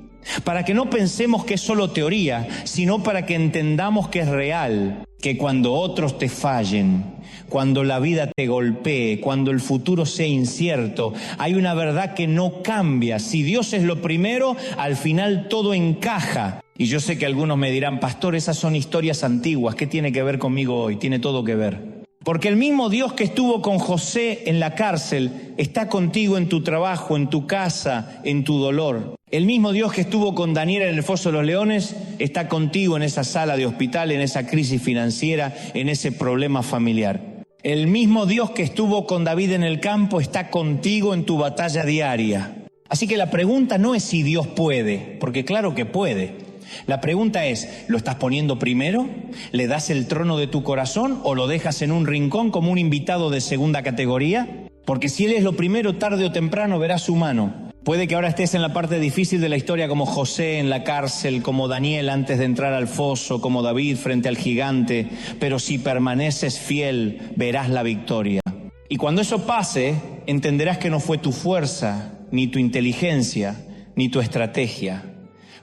Para que no pensemos que es solo teoría, sino para que entendamos que es real. Que cuando otros te fallen, cuando la vida te golpee, cuando el futuro sea incierto, hay una verdad que no cambia. Si Dios es lo primero, al final todo encaja. Y yo sé que algunos me dirán, pastor, esas son historias antiguas, ¿qué tiene que ver conmigo hoy? Tiene todo que ver. Porque el mismo Dios que estuvo con José en la cárcel está contigo en tu trabajo, en tu casa, en tu dolor. El mismo Dios que estuvo con Daniel en el foso de los leones está contigo en esa sala de hospital, en esa crisis financiera, en ese problema familiar. El mismo Dios que estuvo con David en el campo está contigo en tu batalla diaria. Así que la pregunta no es si Dios puede, porque claro que puede. La pregunta es, ¿lo estás poniendo primero? ¿Le das el trono de tu corazón o lo dejas en un rincón como un invitado de segunda categoría? Porque si Él es lo primero, tarde o temprano verás su mano. Puede que ahora estés en la parte difícil de la historia como José en la cárcel, como Daniel antes de entrar al foso, como David frente al gigante, pero si permaneces fiel, verás la victoria. Y cuando eso pase, entenderás que no fue tu fuerza, ni tu inteligencia, ni tu estrategia.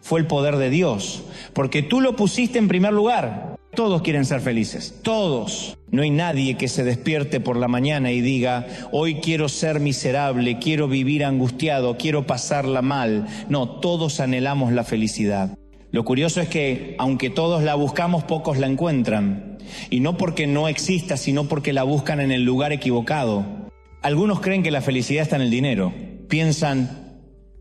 Fue el poder de Dios, porque tú lo pusiste en primer lugar. Todos quieren ser felices, todos. No hay nadie que se despierte por la mañana y diga, hoy quiero ser miserable, quiero vivir angustiado, quiero pasarla mal. No, todos anhelamos la felicidad. Lo curioso es que, aunque todos la buscamos, pocos la encuentran. Y no porque no exista, sino porque la buscan en el lugar equivocado. Algunos creen que la felicidad está en el dinero. Piensan,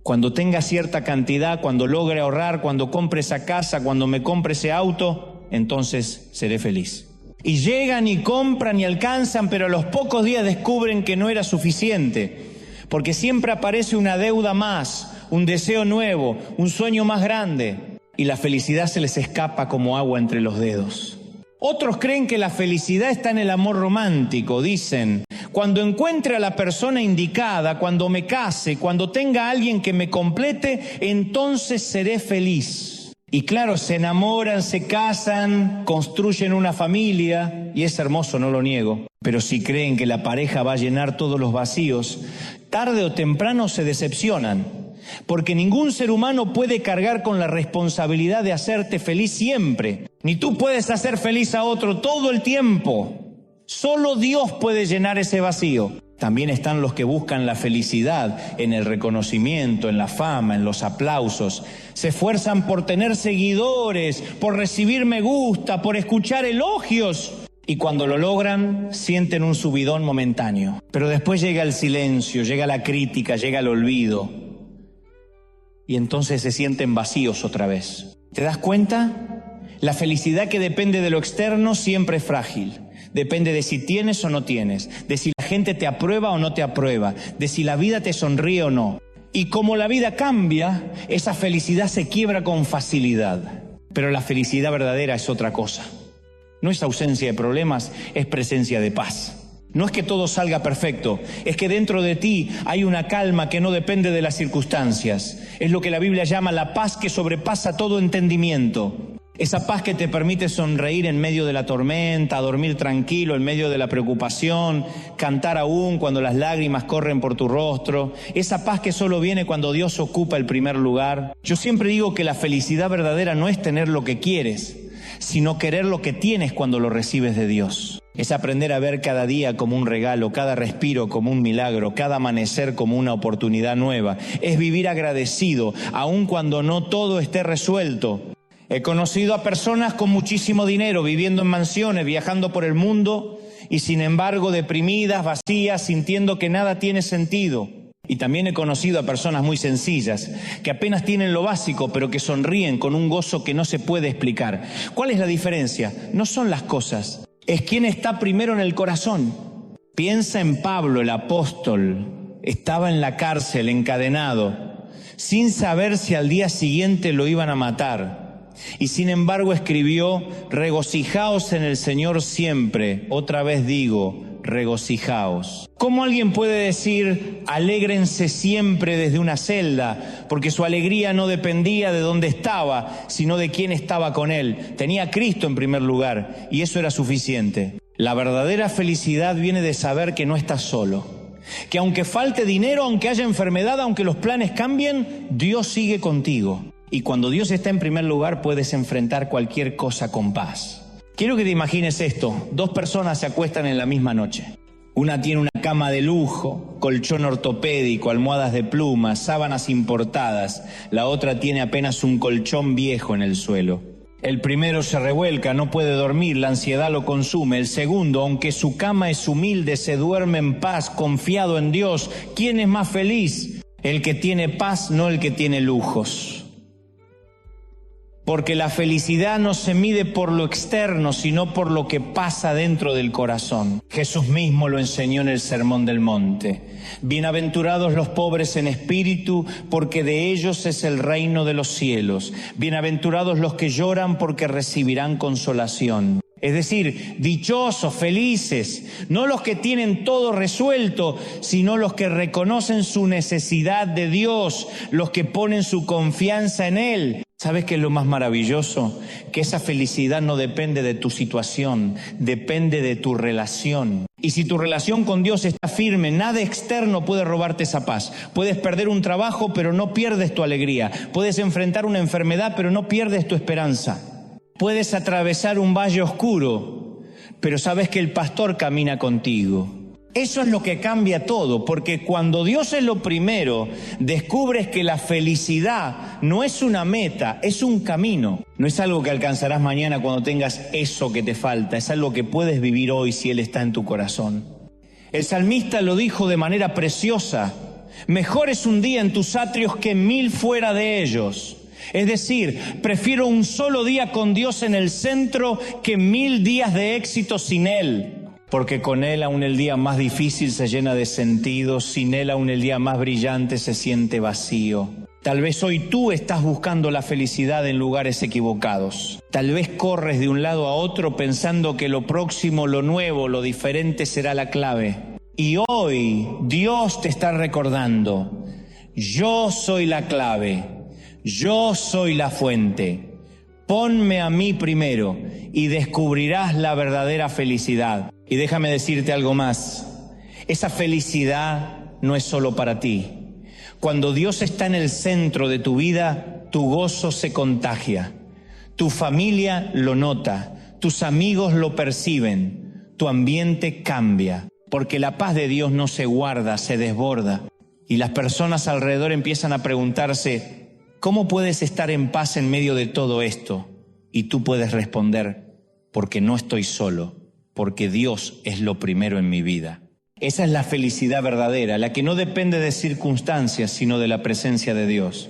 cuando tenga cierta cantidad, cuando logre ahorrar, cuando compre esa casa, cuando me compre ese auto, entonces seré feliz. Y llegan y compran y alcanzan, pero a los pocos días descubren que no era suficiente, porque siempre aparece una deuda más, un deseo nuevo, un sueño más grande, y la felicidad se les escapa como agua entre los dedos. Otros creen que la felicidad está en el amor romántico, dicen, cuando encuentre a la persona indicada, cuando me case, cuando tenga a alguien que me complete, entonces seré feliz. Y claro, se enamoran, se casan, construyen una familia, y es hermoso, no lo niego. Pero si creen que la pareja va a llenar todos los vacíos, tarde o temprano se decepcionan. Porque ningún ser humano puede cargar con la responsabilidad de hacerte feliz siempre. Ni tú puedes hacer feliz a otro todo el tiempo. Solo Dios puede llenar ese vacío. También están los que buscan la felicidad en el reconocimiento, en la fama, en los aplausos. Se esfuerzan por tener seguidores, por recibir me gusta, por escuchar elogios. Y cuando lo logran, sienten un subidón momentáneo. Pero después llega el silencio, llega la crítica, llega el olvido. Y entonces se sienten vacíos otra vez. ¿Te das cuenta? La felicidad que depende de lo externo siempre es frágil. Depende de si tienes o no tienes, de si la gente te aprueba o no te aprueba, de si la vida te sonríe o no. Y como la vida cambia, esa felicidad se quiebra con facilidad. Pero la felicidad verdadera es otra cosa. No es ausencia de problemas, es presencia de paz. No es que todo salga perfecto, es que dentro de ti hay una calma que no depende de las circunstancias. Es lo que la Biblia llama la paz que sobrepasa todo entendimiento. Esa paz que te permite sonreír en medio de la tormenta, dormir tranquilo en medio de la preocupación, cantar aún cuando las lágrimas corren por tu rostro. Esa paz que solo viene cuando Dios ocupa el primer lugar. Yo siempre digo que la felicidad verdadera no es tener lo que quieres, sino querer lo que tienes cuando lo recibes de Dios. Es aprender a ver cada día como un regalo, cada respiro como un milagro, cada amanecer como una oportunidad nueva. Es vivir agradecido, aun cuando no todo esté resuelto. He conocido a personas con muchísimo dinero, viviendo en mansiones, viajando por el mundo y sin embargo deprimidas, vacías, sintiendo que nada tiene sentido. Y también he conocido a personas muy sencillas, que apenas tienen lo básico, pero que sonríen con un gozo que no se puede explicar. ¿Cuál es la diferencia? No son las cosas, es quién está primero en el corazón. Piensa en Pablo, el apóstol, estaba en la cárcel, encadenado. sin saber si al día siguiente lo iban a matar. Y sin embargo escribió: regocijaos en el Señor siempre. Otra vez digo, regocijaos. ¿Cómo alguien puede decir alégrense siempre desde una celda? Porque su alegría no dependía de dónde estaba, sino de quién estaba con él. Tenía a Cristo en primer lugar, y eso era suficiente. La verdadera felicidad viene de saber que no estás solo, que aunque falte dinero, aunque haya enfermedad, aunque los planes cambien, Dios sigue contigo. Y cuando Dios está en primer lugar, puedes enfrentar cualquier cosa con paz. Quiero que te imagines esto: 2 personas se acuestan en la misma noche. Una tiene una cama de lujo, colchón ortopédico, almohadas de plumas, sábanas importadas. La otra tiene apenas un colchón viejo en el suelo. El primero se revuelca, no puede dormir, la ansiedad lo consume. El segundo, aunque su cama es humilde, se duerme en paz, confiado en Dios. ¿Quién es más feliz? El que tiene paz, no el que tiene lujos. Porque la felicidad no se mide por lo externo, sino por lo que pasa dentro del corazón. Jesús mismo lo enseñó en el Sermón del Monte. Bienaventurados los pobres en espíritu, porque de ellos es el reino de los cielos. Bienaventurados los que lloran, porque recibirán consolación. Es decir, dichosos, felices, no los que tienen todo resuelto, sino los que reconocen su necesidad de Dios, los que ponen su confianza en Él. ¿Sabes qué es lo más maravilloso? Que esa felicidad no depende de tu situación, depende de tu relación. Y si tu relación con Dios está firme, nada externo puede robarte esa paz. Puedes perder un trabajo, pero no pierdes tu alegría. Puedes enfrentar una enfermedad, pero no pierdes tu esperanza. Puedes atravesar un valle oscuro, pero sabes que el pastor camina contigo. Eso es lo que cambia todo, porque cuando Dios es lo primero, descubres que la felicidad no es una meta, es un camino. No es algo que alcanzarás mañana cuando tengas eso que te falta, es algo que puedes vivir hoy si Él está en tu corazón. El salmista lo dijo de manera preciosa: mejor es un día en tus atrios que 1000 fuera de ellos. Es decir, prefiero un solo día con Dios en el centro que 1000 días de éxito sin Él. Porque con Él aún el día más difícil se llena de sentido, sin Él aún el día más brillante se siente vacío. Tal vez hoy tú estás buscando la felicidad en lugares equivocados. Tal vez corres de un lado a otro pensando que lo próximo, lo nuevo, lo diferente será la clave. Y hoy Dios te está recordando: yo soy la clave, yo soy la fuente. Ponme a mí primero y descubrirás la verdadera felicidad. Y déjame decirte algo más: esa felicidad no es solo para ti. Cuando Dios está en el centro de tu vida, tu gozo se contagia. Tu familia lo nota, tus amigos lo perciben, tu ambiente cambia. Porque la paz de Dios no se guarda, se desborda. Y las personas alrededor empiezan a preguntarse: ¿cómo puedes estar en paz en medio de todo esto? Y tú puedes responder: porque no estoy solo. Porque Dios es lo primero en mi vida. Esa es la felicidad verdadera, la que no depende de circunstancias, sino de la presencia de Dios.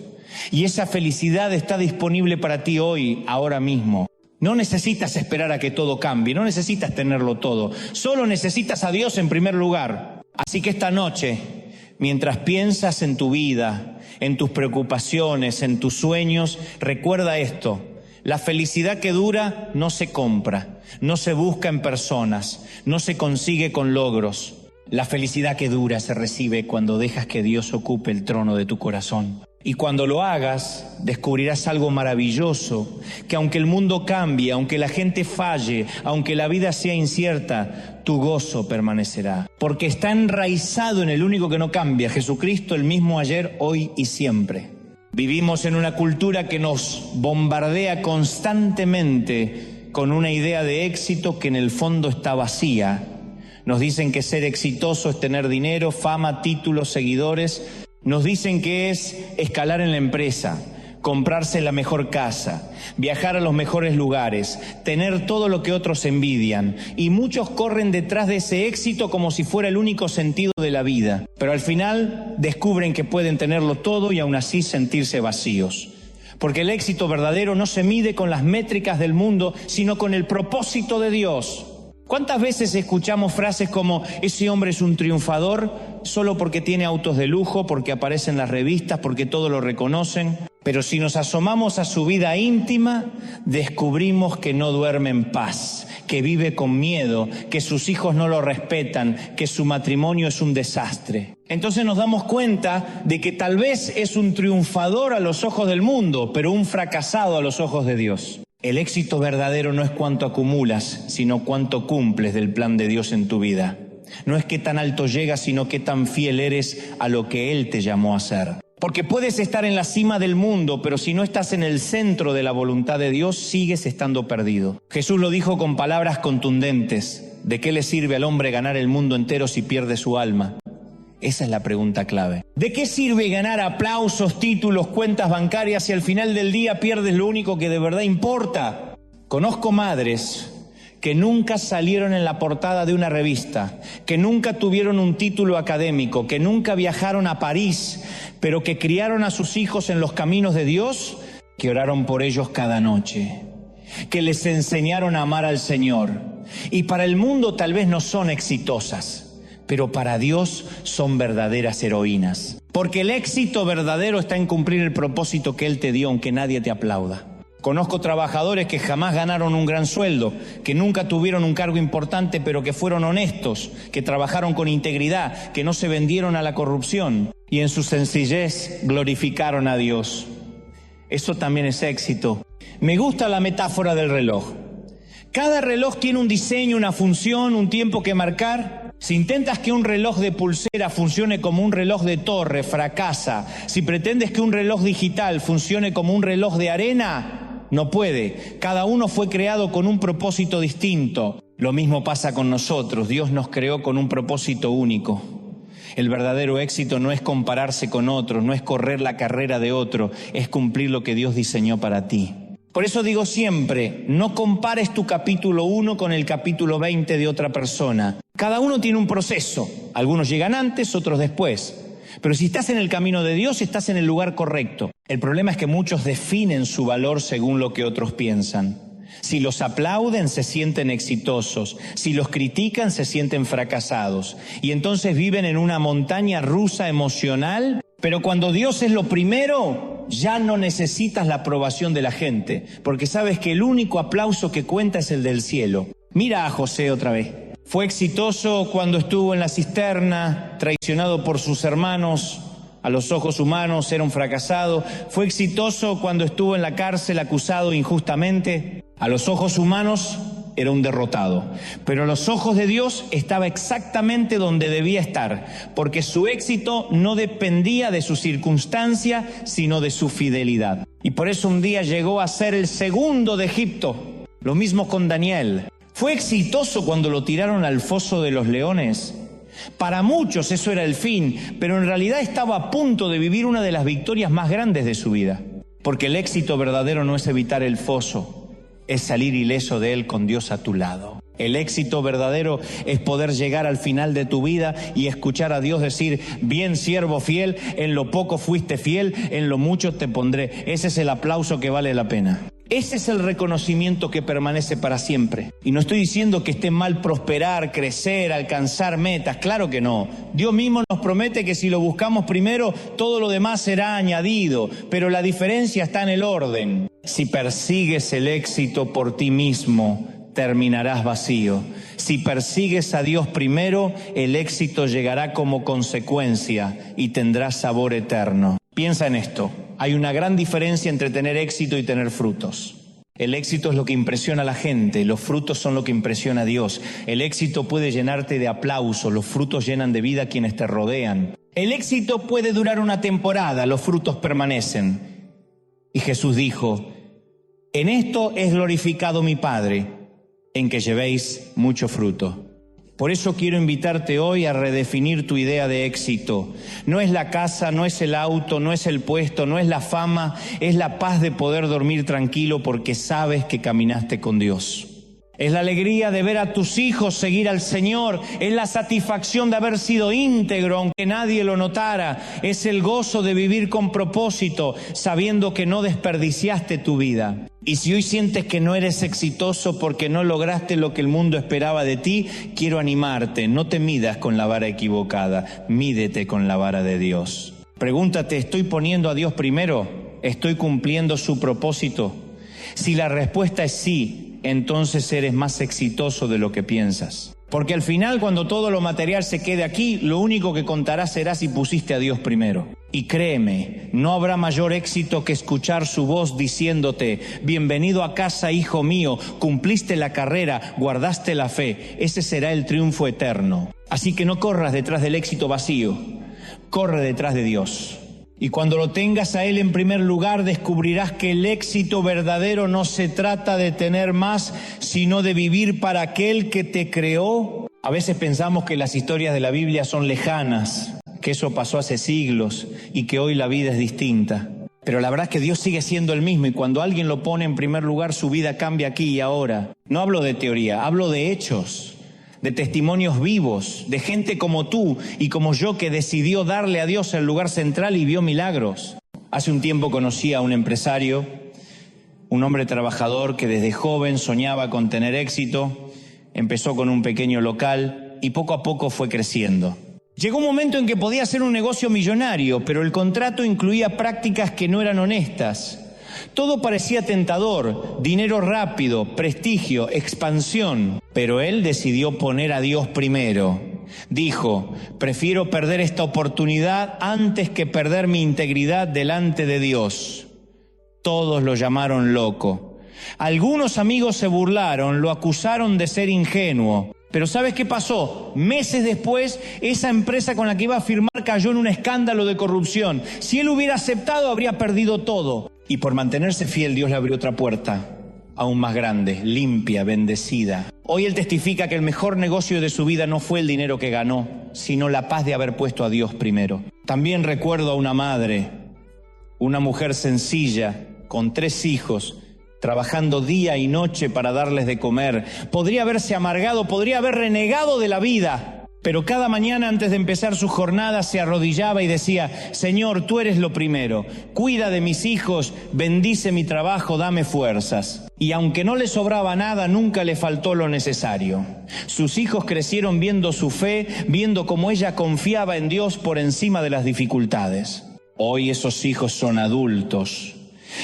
Y esa felicidad está disponible para ti hoy, ahora mismo. No necesitas esperar a que todo cambie, no necesitas tenerlo todo. Solo necesitas a Dios en primer lugar. Así que esta noche, mientras piensas en tu vida, en tus preocupaciones, en tus sueños, recuerda esto: la felicidad que dura no se compra, no se busca en personas, no se consigue con logros. La felicidad que dura se recibe cuando dejas que Dios ocupe el trono de tu corazón. Y cuando lo hagas, descubrirás algo maravilloso, que aunque el mundo cambie, aunque la gente falle, aunque la vida sea incierta, tu gozo permanecerá. Porque está enraizado en el único que no cambia, Jesucristo, el mismo ayer, hoy y siempre. Vivimos en una cultura que nos bombardea constantemente con una idea de éxito que en el fondo está vacía. Nos dicen que ser exitoso es tener dinero, fama, títulos, seguidores. Nos dicen que es escalar en la empresa, comprarse la mejor casa, viajar a los mejores lugares, tener todo lo que otros envidian. Y muchos corren detrás de ese éxito como si fuera el único sentido de la vida. Pero al final descubren que pueden tenerlo todo y aún así sentirse vacíos. Porque el éxito verdadero no se mide con las métricas del mundo, sino con el propósito de Dios. ¿Cuántas veces escuchamos frases como ese hombre es un triunfador solo porque tiene autos de lujo, porque aparece en las revistas, porque todos lo reconocen? Pero si nos asomamos a su vida íntima, descubrimos que no duerme en paz, que vive con miedo, que sus hijos no lo respetan, que su matrimonio es un desastre. Entonces nos damos cuenta de que tal vez es un triunfador a los ojos del mundo, pero un fracasado a los ojos de Dios. El éxito verdadero no es cuánto acumulas, sino cuánto cumples del plan de Dios en tu vida. No es qué tan alto llegas, sino qué tan fiel eres a lo que Él te llamó a ser. Porque puedes estar en la cima del mundo, pero si no estás en el centro de la voluntad de Dios, sigues estando perdido. Jesús lo dijo con palabras contundentes. ¿De qué le sirve al hombre ganar el mundo entero si pierde su alma? Esa es la pregunta clave. ¿De qué sirve ganar aplausos, títulos, cuentas bancarias si al final del día pierdes lo único que de verdad importa? Conozco madres que nunca salieron en la portada de una revista, que nunca tuvieron un título académico, que nunca viajaron a París, pero que criaron a sus hijos en los caminos de Dios, que oraron por ellos cada noche, que les enseñaron a amar al Señor. Y para el mundo tal vez no son exitosas, pero para Dios son verdaderas heroínas. Porque el éxito verdadero está en cumplir el propósito que Él te dio, aunque nadie te aplauda. Conozco trabajadores que jamás ganaron un gran sueldo, que nunca tuvieron un cargo importante, pero que fueron honestos, que trabajaron con integridad, que no se vendieron a la corrupción y en su sencillez glorificaron a Dios. Eso también es éxito. Me gusta la metáfora del reloj. Cada reloj tiene un diseño, una función, un tiempo que marcar. Si intentas que un reloj de pulsera funcione como un reloj de torre, fracasa. Si pretendes que un reloj digital funcione como un reloj de arena, no puede. Cada uno fue creado con un propósito distinto. Lo mismo pasa con nosotros. Dios nos creó con un propósito único. El verdadero éxito no es compararse con otros, no es correr la carrera de otro, es cumplir lo que Dios diseñó para ti. Por eso digo siempre, no compares tu capítulo 1 con el capítulo 20 de otra persona. Cada uno tiene un proceso. Algunos llegan antes, otros después. Pero si estás en el camino de Dios, estás en el lugar correcto. El problema es que muchos definen su valor según lo que otros piensan. Si los aplauden, se sienten exitosos. Si los critican, se sienten fracasados. Y entonces viven en una montaña rusa emocional. Pero cuando Dios es lo primero, ya no necesitas la aprobación de la gente, porque sabes que el único aplauso que cuenta es el del cielo. Mira a José otra vez. Fue exitoso cuando estuvo en la cisterna, traicionado por sus hermanos. A los ojos humanos era un fracasado. Fue exitoso cuando estuvo en la cárcel acusado injustamente. A los ojos humanos era un derrotado, pero a los ojos de Dios estaba exactamente donde debía estar, porque su éxito no dependía de su circunstancia, sino de su fidelidad. Y por eso un día llegó a ser el segundo de Egipto. Lo mismo con Daniel. Fue exitoso cuando lo tiraron al foso de los leones. Para muchos eso era el fin, pero en realidad estaba a punto de vivir una de las victorias más grandes de su vida. Porque el éxito verdadero no es evitar el foso, es salir ileso de él con Dios a tu lado. El éxito verdadero es poder llegar al final de tu vida y escuchar a Dios decir, bien siervo fiel, en lo poco fuiste fiel, en lo mucho te pondré. Ese es el aplauso que vale la pena. Ese es el reconocimiento que permanece para siempre. Y no estoy diciendo que esté mal prosperar, crecer, alcanzar metas. Claro que no. Dios mismo nos promete que si lo buscamos primero, todo lo demás será añadido. Pero la diferencia está en el orden. Si persigues el éxito por ti mismo, terminarás vacío. Si persigues a Dios primero, el éxito llegará como consecuencia y tendrás sabor eterno. Piensa en esto. Hay una gran diferencia entre tener éxito y tener frutos. El éxito es lo que impresiona a la gente, los frutos son lo que impresiona a Dios. El éxito puede llenarte de aplausos, los frutos llenan de vida a quienes te rodean. El éxito puede durar una temporada, los frutos permanecen. Y Jesús dijo, en esto es glorificado mi Padre, en que llevéis mucho fruto. Por eso quiero invitarte hoy a redefinir tu idea de éxito. No es la casa, no es el auto, no es el puesto, no es la fama, es la paz de poder dormir tranquilo porque sabes que caminaste con Dios. Es la alegría de ver a tus hijos seguir al Señor. Es la satisfacción de haber sido íntegro aunque nadie lo notara. Es el gozo de vivir con propósito, sabiendo que no desperdiciaste tu vida. Y si hoy sientes que no eres exitoso porque no lograste lo que el mundo esperaba de ti, quiero animarte, no te midas con la vara equivocada, mídete con la vara de Dios. Pregúntate, ¿estoy poniendo a Dios primero? ¿Estoy cumpliendo su propósito? Si la respuesta es sí, entonces eres más exitoso de lo que piensas. Porque al final, cuando todo lo material se quede aquí, lo único que contarás será si pusiste a Dios primero. Y créeme, no habrá mayor éxito que escuchar su voz diciéndote: bienvenido a casa, hijo mío, cumpliste la carrera, guardaste la fe. Ese será el triunfo eterno. Así que no corras detrás del éxito vacío, corre detrás de Dios. Y cuando lo tengas a Él en primer lugar, descubrirás que el éxito verdadero no se trata de tener más, sino de vivir para aquel que te creó. A veces pensamos que las historias de la Biblia son lejanas, que eso pasó hace siglos y que hoy la vida es distinta. Pero la verdad es que Dios sigue siendo el mismo y cuando alguien lo pone en primer lugar, su vida cambia aquí y ahora. No hablo de teoría, hablo de hechos, de testimonios vivos, de gente como tú y como yo que decidió darle a Dios el lugar central y vio milagros. Hace un tiempo conocí a un empresario, un hombre trabajador que desde joven soñaba con tener éxito, empezó con un pequeño local y poco a poco fue creciendo. Llegó un momento en que podía hacer un negocio millonario, pero el contrato incluía prácticas que no eran honestas. Todo parecía tentador, dinero rápido, prestigio, expansión. Pero él decidió poner a Dios primero. Dijo: prefiero perder esta oportunidad antes que perder mi integridad delante de Dios. Todos lo llamaron loco. Algunos amigos se burlaron, lo acusaron de ser ingenuo. Pero ¿sabes qué pasó? Meses después, esa empresa con la que iba a firmar cayó en un escándalo de corrupción. Si él hubiera aceptado, habría perdido todo. Y por mantenerse fiel, Dios le abrió otra puerta, aún más grande, limpia, bendecida. Hoy él testifica que el mejor negocio de su vida no fue el dinero que ganó, sino la paz de haber puesto a Dios primero. También recuerdo a una madre, una mujer sencilla, con 3 hijos, trabajando día y noche para darles de comer. Podría haberse amargado, podría haber renegado de la vida, pero cada mañana antes de empezar su jornada se arrodillaba y decía: Señor, tú eres lo primero, cuida de mis hijos, bendice mi trabajo, dame fuerzas. Y aunque no le sobraba nada, nunca le faltó lo necesario. Sus hijos crecieron viendo su fe, viendo cómo ella confiaba en Dios por encima de las dificultades. Hoy esos hijos son adultos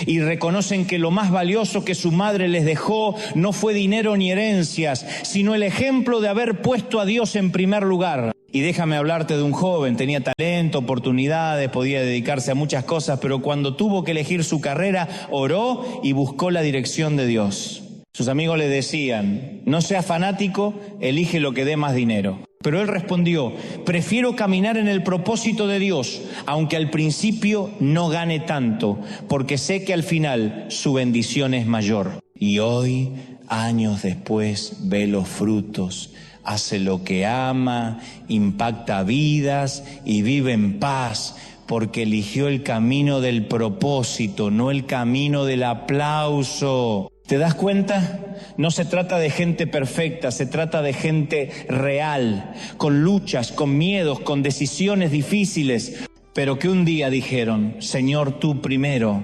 y reconocen que lo más valioso que su madre les dejó no fue dinero ni herencias, sino el ejemplo de haber puesto a Dios en primer lugar. Y déjame hablarte de un joven, tenía talento, oportunidades, podía dedicarse a muchas cosas, pero cuando tuvo que elegir su carrera, oró y buscó la dirección de Dios. Sus amigos le decían: no seas fanático, elige lo que dé más dinero. Pero él respondió: prefiero caminar en el propósito de Dios, aunque al principio no gane tanto, porque sé que al final su bendición es mayor. Y hoy, años después, ve los frutos, hace lo que ama, impacta vidas y vive en paz, porque eligió el camino del propósito, no el camino del aplauso. ¿Te das cuenta? No se trata de gente perfecta, se trata de gente real, con luchas, con miedos, con decisiones difíciles, pero que un día dijeron: Señor, tú primero.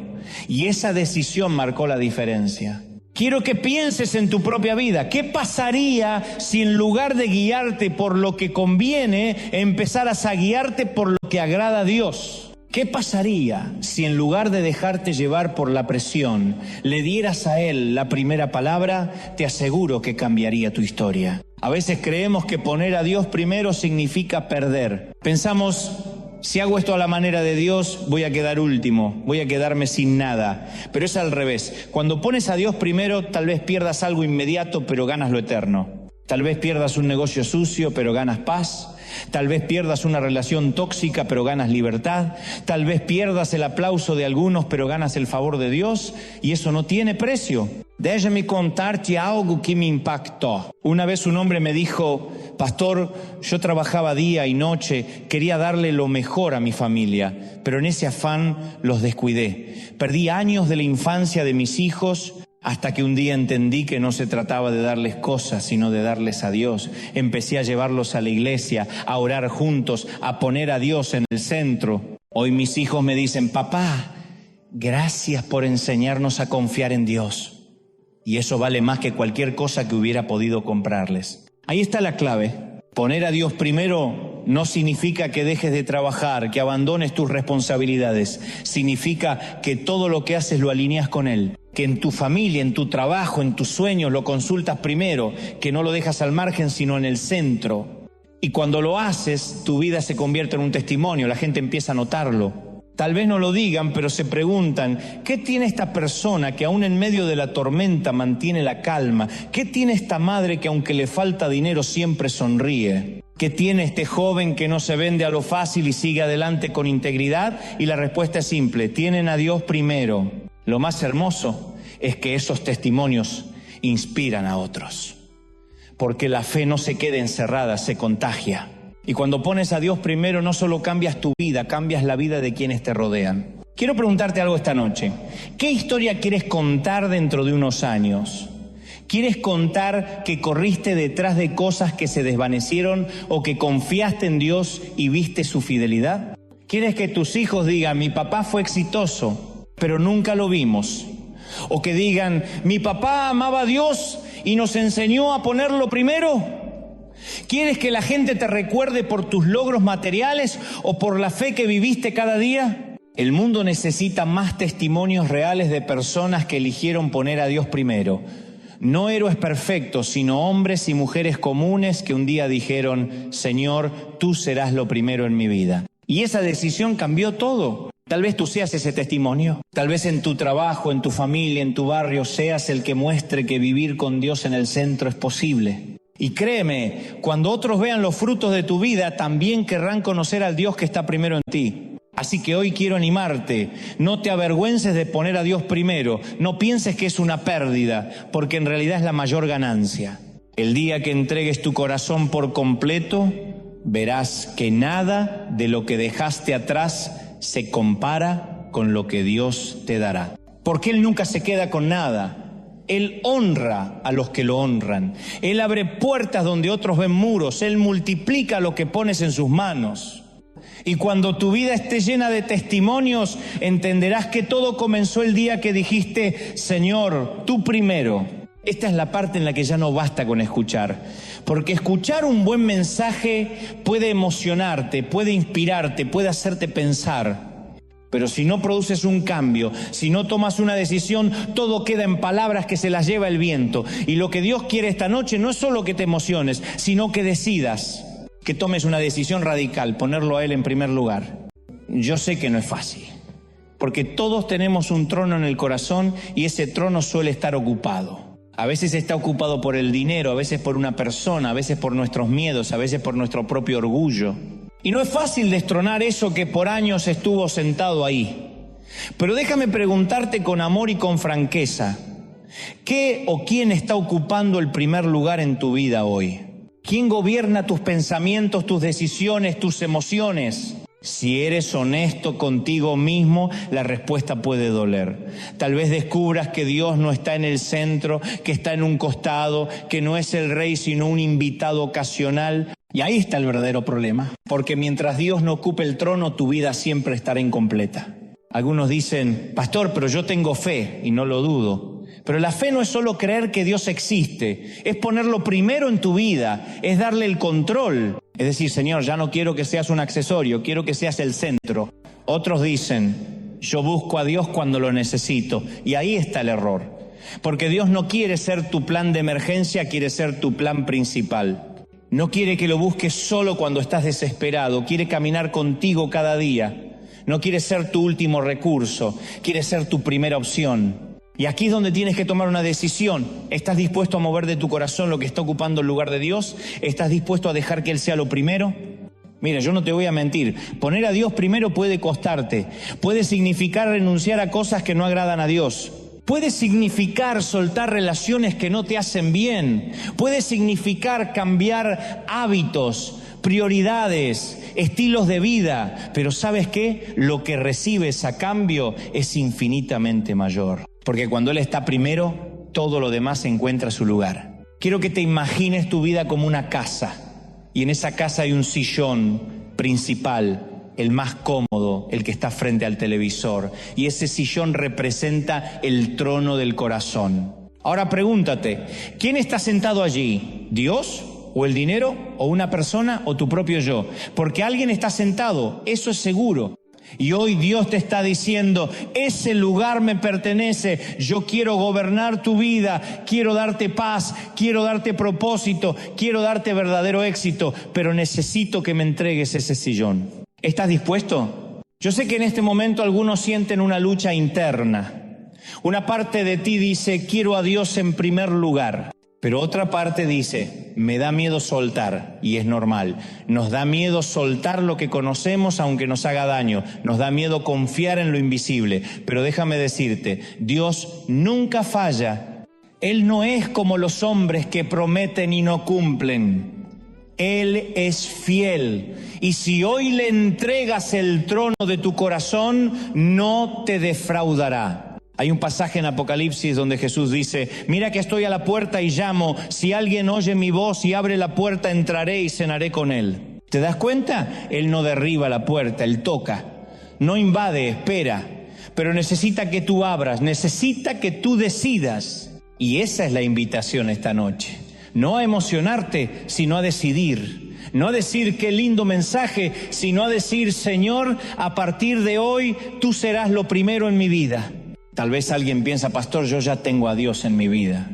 Y esa decisión marcó la diferencia. Quiero que pienses en tu propia vida. ¿Qué pasaría si en lugar de guiarte por lo que conviene, empezaras a guiarte por lo que agrada a Dios? ¿Qué pasaría si en lugar de dejarte llevar por la presión, le dieras a Él la primera palabra? Te aseguro que cambiaría tu historia. A veces creemos que poner a Dios primero significa perder. Pensamos: si hago esto a la manera de Dios, voy a quedar último, voy a quedarme sin nada. Pero es al revés. Cuando pones a Dios primero, tal vez pierdas algo inmediato, pero ganas lo eterno. Tal vez pierdas un negocio sucio, pero ganas paz. Tal vez pierdas una relación tóxica, pero ganas libertad. Tal vez pierdas el aplauso de algunos, pero ganas el favor de Dios. Y eso no tiene precio. Déjame contarte algo que me impactó. Una vez un hombre me dijo: pastor, yo trabajaba día y noche, quería darle lo mejor a mi familia, pero en ese afán los descuidé. Perdí años de la infancia de mis hijos, hasta que un día entendí que no se trataba de darles cosas, sino de darles a Dios. Empecé a llevarlos a la iglesia, a orar juntos, a poner a Dios en el centro. Hoy mis hijos me dicen: papá, gracias por enseñarnos a confiar en Dios. Y eso vale más que cualquier cosa que hubiera podido comprarles. Ahí está la clave. Poner a Dios primero no significa que dejes de trabajar, que abandones tus responsabilidades. Significa que todo lo que haces lo alineas con Él. Que en tu familia, en tu trabajo, en tus sueños lo consultas primero. Que no lo dejas al margen, sino en el centro. Y cuando lo haces, tu vida se convierte en un testimonio. La gente empieza a notarlo. Tal vez no lo digan, pero se preguntan, ¿qué tiene esta persona que aún en medio de la tormenta mantiene la calma? ¿Qué tiene esta madre que aunque le falta dinero siempre sonríe? ¿Qué tiene este joven que no se vende a lo fácil y sigue adelante con integridad? Y la respuesta es simple, tienen a Dios primero. Lo más hermoso es que esos testimonios inspiran a otros. Porque la fe no se queda encerrada, se contagia. Y cuando pones a Dios primero, no solo cambias tu vida, cambias la vida de quienes te rodean. Quiero preguntarte algo esta noche. ¿Qué historia quieres contar dentro de unos años? ¿Quieres contar que corriste detrás de cosas que se desvanecieron o que confiaste en Dios y viste su fidelidad? ¿Quieres que tus hijos digan, mi papá fue exitoso, pero nunca lo vimos? O que digan, mi papá amaba a Dios y nos enseñó a ponerlo primero. ¿Quieres que la gente te recuerde por tus logros materiales o por la fe que viviste cada día? El mundo necesita más testimonios reales de personas que eligieron poner a Dios primero. No héroes perfectos, sino hombres y mujeres comunes que un día dijeron, Señor, tú serás lo primero en mi vida. Y esa decisión cambió todo. Tal vez tú seas ese testimonio. Tal vez en tu trabajo, en tu familia, en tu barrio, seas el que muestre que vivir con Dios en el centro es posible. Y créeme, cuando otros vean los frutos de tu vida, también querrán conocer al Dios que está primero en ti. Así que hoy quiero animarte, no te avergüences de poner a Dios primero, no pienses que es una pérdida, porque en realidad es la mayor ganancia. El día que entregues tu corazón por completo, verás que nada de lo que dejaste atrás se compara con lo que Dios te dará. Porque Él nunca se queda con nada. Él honra a los que lo honran. Él abre puertas donde otros ven muros. Él multiplica lo que pones en sus manos. Y cuando tu vida esté llena de testimonios, entenderás que todo comenzó el día que dijiste, Señor, tú primero. Esta es la parte en la que ya no basta con escuchar. Porque escuchar un buen mensaje puede emocionarte, puede inspirarte, puede hacerte pensar. Pero si no produces un cambio, si no tomas una decisión, todo queda en palabras que se las lleva el viento. Y lo que Dios quiere esta noche no es solo que te emociones, sino que decidas, que tomes una decisión radical, ponerlo a Él en primer lugar. Yo sé que no es fácil, porque todos tenemos un trono en el corazón y ese trono suele estar ocupado. A veces está ocupado por el dinero, a veces por una persona, a veces por nuestros miedos, a veces por nuestro propio orgullo. Y no es fácil destronar eso que por años estuvo sentado ahí. Pero déjame preguntarte con amor y con franqueza, ¿qué o quién está ocupando el primer lugar en tu vida hoy? ¿Quién gobierna tus pensamientos, tus decisiones, tus emociones? Si eres honesto contigo mismo, la respuesta puede doler. Tal vez descubras que Dios no está en el centro, que está en un costado, que no es el rey sino un invitado ocasional. Y ahí está el verdadero problema, porque mientras Dios no ocupe el trono, tu vida siempre estará incompleta. Algunos dicen, pastor, pero yo tengo fe, y no lo dudo. Pero la fe no es solo creer que Dios existe, es ponerlo primero en tu vida, es darle el control. Es decir, Señor, ya no quiero que seas un accesorio, quiero que seas el centro. Otros dicen, yo busco a Dios cuando lo necesito, y ahí está el error. Porque Dios no quiere ser tu plan de emergencia, quiere ser tu plan principal. No quiere que lo busques solo cuando estás desesperado, quiere caminar contigo cada día. No quiere ser tu último recurso, quiere ser tu primera opción. Y aquí es donde tienes que tomar una decisión. ¿Estás dispuesto a mover de tu corazón lo que está ocupando el lugar de Dios? ¿Estás dispuesto a dejar que Él sea lo primero? Mira, yo no te voy a mentir. Poner a Dios primero puede costarte. Puede significar renunciar a cosas que no agradan a Dios. Puede significar soltar relaciones que no te hacen bien. Puede significar cambiar hábitos, prioridades, estilos de vida. Pero ¿sabes qué? Lo que recibes a cambio es infinitamente mayor. Porque cuando Él está primero, todo lo demás encuentra su lugar. Quiero que te imagines tu vida como una casa. Y en esa casa hay un sillón principal. el más cómodo, el que está frente al televisor. Y ese sillón representa el trono del corazón. Ahora pregúntate, ¿quién está sentado allí? ¿Dios? ¿O el dinero? ¿O una persona? ¿O tu propio yo? Porque alguien está sentado, eso es seguro. Y hoy Dios te está diciendo, ese lugar me pertenece, yo quiero gobernar tu vida, quiero darte paz, quiero darte propósito, quiero darte verdadero éxito, pero necesito que me entregues ese sillón. ¿Estás dispuesto? Yo sé que en este momento algunos sienten una lucha interna. Una parte de ti dice, quiero a Dios en primer lugar. Pero otra parte dice, me da miedo soltar, y es normal. Nos da miedo soltar lo que conocemos aunque nos haga daño. Nos da miedo confiar en lo invisible. Pero déjame decirte, Dios nunca falla. Él no es como los hombres que prometen y no cumplen. Él es fiel. Y si hoy le entregas el trono de tu corazón, no te defraudará. Hay un pasaje en Apocalipsis donde Jesús dice, mira que estoy a la puerta y llamo, si alguien oye mi voz y abre la puerta, entraré y cenaré con él. ¿Te das cuenta? Él no derriba la puerta, Él toca, no invade, espera, pero necesita que tú abras, necesita que tú decidas. Y esa es la invitación esta noche, no a emocionarte, sino a decidir. No a decir qué lindo mensaje, sino a decir, Señor, a partir de hoy tú serás lo primero en mi vida. Tal vez alguien piensa, pastor, yo ya tengo a Dios en mi vida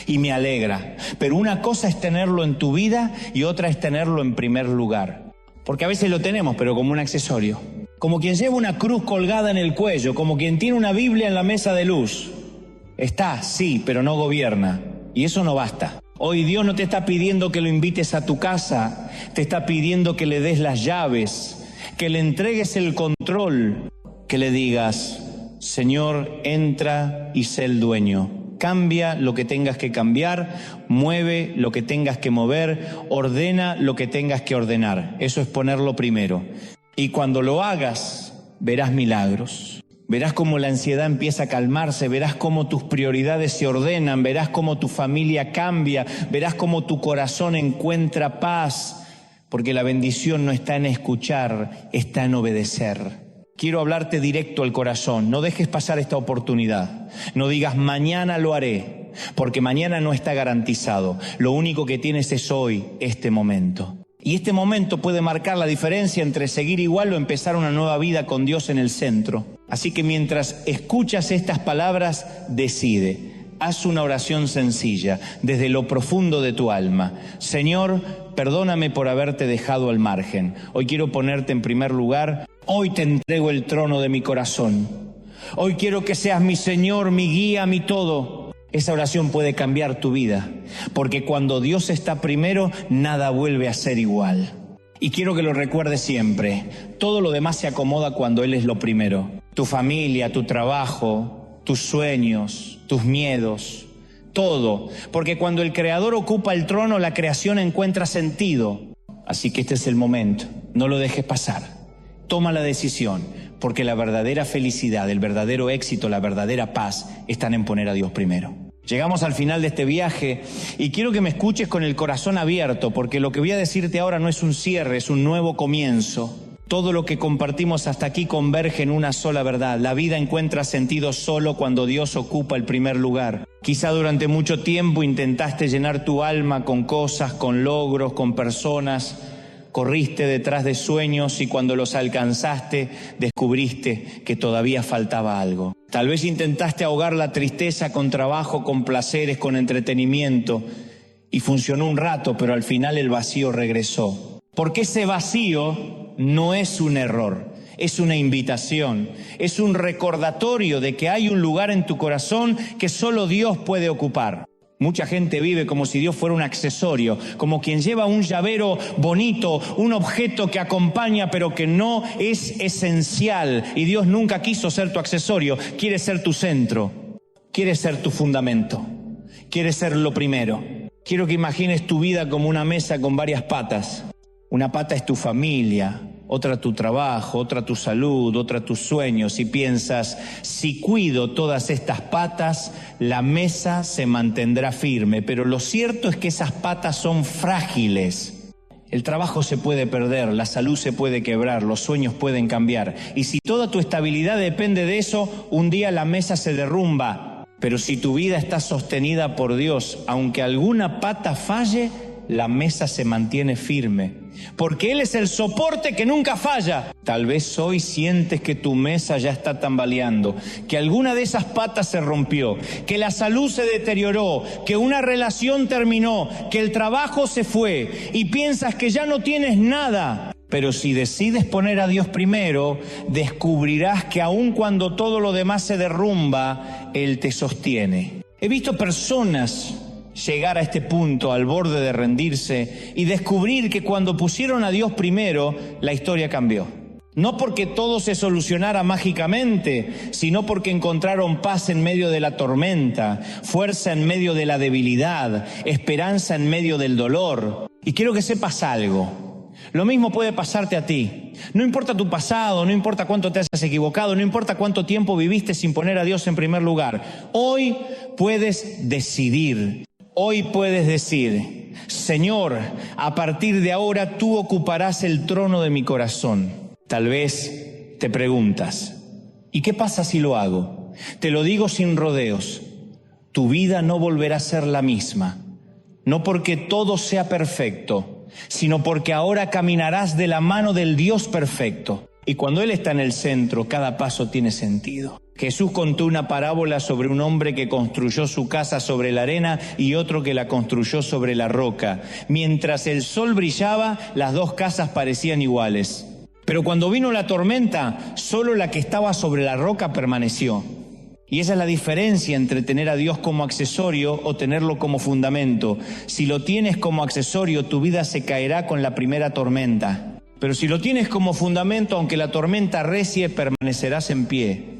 y me alegra. Pero una cosa es tenerlo en tu vida y otra es tenerlo en primer lugar. Porque a veces lo tenemos, pero como un accesorio. Como quien lleva una cruz colgada en el cuello, como quien tiene una Biblia en la mesa de luz. Está, sí, pero no gobierna. Y eso no basta. Hoy Dios no te está pidiendo que lo invites a tu casa, te está pidiendo que le des las llaves, que le entregues el control, que le digas, Señor, entra y sé el dueño. Cambia lo que tengas que cambiar, mueve lo que tengas que mover, ordena lo que tengas que ordenar. Eso es ponerlo primero. Y cuando lo hagas, verás milagros. Verás cómo la ansiedad empieza a calmarse, verás cómo tus prioridades se ordenan, verás cómo tu familia cambia, verás cómo tu corazón encuentra paz. Porque la bendición no está en escuchar, está en obedecer. Quiero hablarte directo al corazón. No dejes pasar esta oportunidad. No digas mañana lo haré, porque mañana no está garantizado. Lo único que tienes es hoy, este momento. Y este momento puede marcar la diferencia entre seguir igual o empezar una nueva vida con Dios en el centro. Así que mientras escuchas estas palabras, decide. Haz una oración sencilla, desde lo profundo de tu alma. Señor, perdóname por haberte dejado al margen. Hoy quiero ponerte en primer lugar. Hoy te entrego el trono de mi corazón. Hoy quiero que seas mi Señor, mi guía, mi todo. Esa oración puede cambiar tu vida, porque cuando Dios está primero, nada vuelve a ser igual. Y quiero que lo recuerdes siempre. Todo lo demás se acomoda cuando Él es lo primero. Tu familia, tu trabajo, tus sueños, tus miedos, todo. Porque cuando el Creador ocupa el trono, la creación encuentra sentido. Así que este es el momento. No lo dejes pasar. Toma la decisión, porque la verdadera felicidad, el verdadero éxito, la verdadera paz están en poner a Dios primero. Llegamos al final de este viaje y quiero que me escuches con el corazón abierto, porque lo que voy a decirte ahora no es un cierre, es un nuevo comienzo. Todo lo que compartimos hasta aquí converge en una sola verdad. La vida encuentra sentido solo cuando Dios ocupa el primer lugar. Quizá durante mucho tiempo intentaste llenar tu alma con cosas, con logros, con personas. Corriste detrás de sueños y cuando los alcanzaste descubriste que todavía faltaba algo. Tal vez intentaste ahogar la tristeza con trabajo, con placeres, con entretenimiento y funcionó un rato, pero al final el vacío regresó. Porque ese vacío no es un error, es una invitación, es un recordatorio de que hay un lugar en tu corazón que solo Dios puede ocupar. Mucha gente vive como si Dios fuera un accesorio, como quien lleva un llavero bonito, un objeto que acompaña pero que no es esencial. Y Dios nunca quiso ser tu accesorio, quiere ser tu centro, quiere ser tu fundamento, quiere ser lo primero. Quiero que imagines tu vida como una mesa con varias patas. Una pata es tu familia, otra tu trabajo, otra tu salud, otra tus sueños. Y piensas, si cuido todas estas patas, la mesa se mantendrá firme. Pero lo cierto es que esas patas son frágiles. El trabajo se puede perder, la salud se puede quebrar, los sueños pueden cambiar. Y si toda tu estabilidad depende de eso, un día la mesa se derrumba. Pero si tu vida está sostenida por Dios, aunque alguna pata falle, la mesa se mantiene firme, porque Él es el soporte que nunca falla. Tal vez hoy sientes que tu mesa ya está tambaleando, que alguna de esas patas se rompió, que la salud se deterioró, que una relación terminó, que el trabajo se fue y piensas que ya no tienes nada. Pero si decides poner a Dios primero, descubrirás que aun cuando todo lo demás se derrumba, Él te sostiene. He visto personas llegar a este punto, al borde de rendirse, y descubrir que cuando pusieron a Dios primero, la historia cambió. No porque todo se solucionara mágicamente, sino porque encontraron paz en medio de la tormenta, fuerza en medio de la debilidad, esperanza en medio del dolor. Y quiero que sepas algo. Lo mismo puede pasarte a ti. No importa tu pasado, no importa cuánto te hayas equivocado, no importa cuánto tiempo viviste sin poner a Dios en primer lugar. Hoy puedes decidir. Hoy puedes decir: Señor, a partir de ahora tú ocuparás el trono de mi corazón. Tal vez te preguntas: ¿y qué pasa si lo hago? Te lo digo sin rodeos. Tu vida no volverá a ser la misma. No porque todo sea perfecto, sino porque ahora caminarás de la mano del Dios perfecto. Y cuando Él está en el centro, cada paso tiene sentido. Jesús contó una parábola sobre un hombre que construyó su casa sobre la arena y otro que la construyó sobre la roca. Mientras el sol brillaba, las dos casas parecían iguales. Pero cuando vino la tormenta, solo la que estaba sobre la roca permaneció. Y esa es la diferencia entre tener a Dios como accesorio o tenerlo como fundamento. Si lo tienes como accesorio, tu vida se caerá con la primera tormenta. Pero si lo tienes como fundamento, aunque la tormenta arrecie, permanecerás en pie.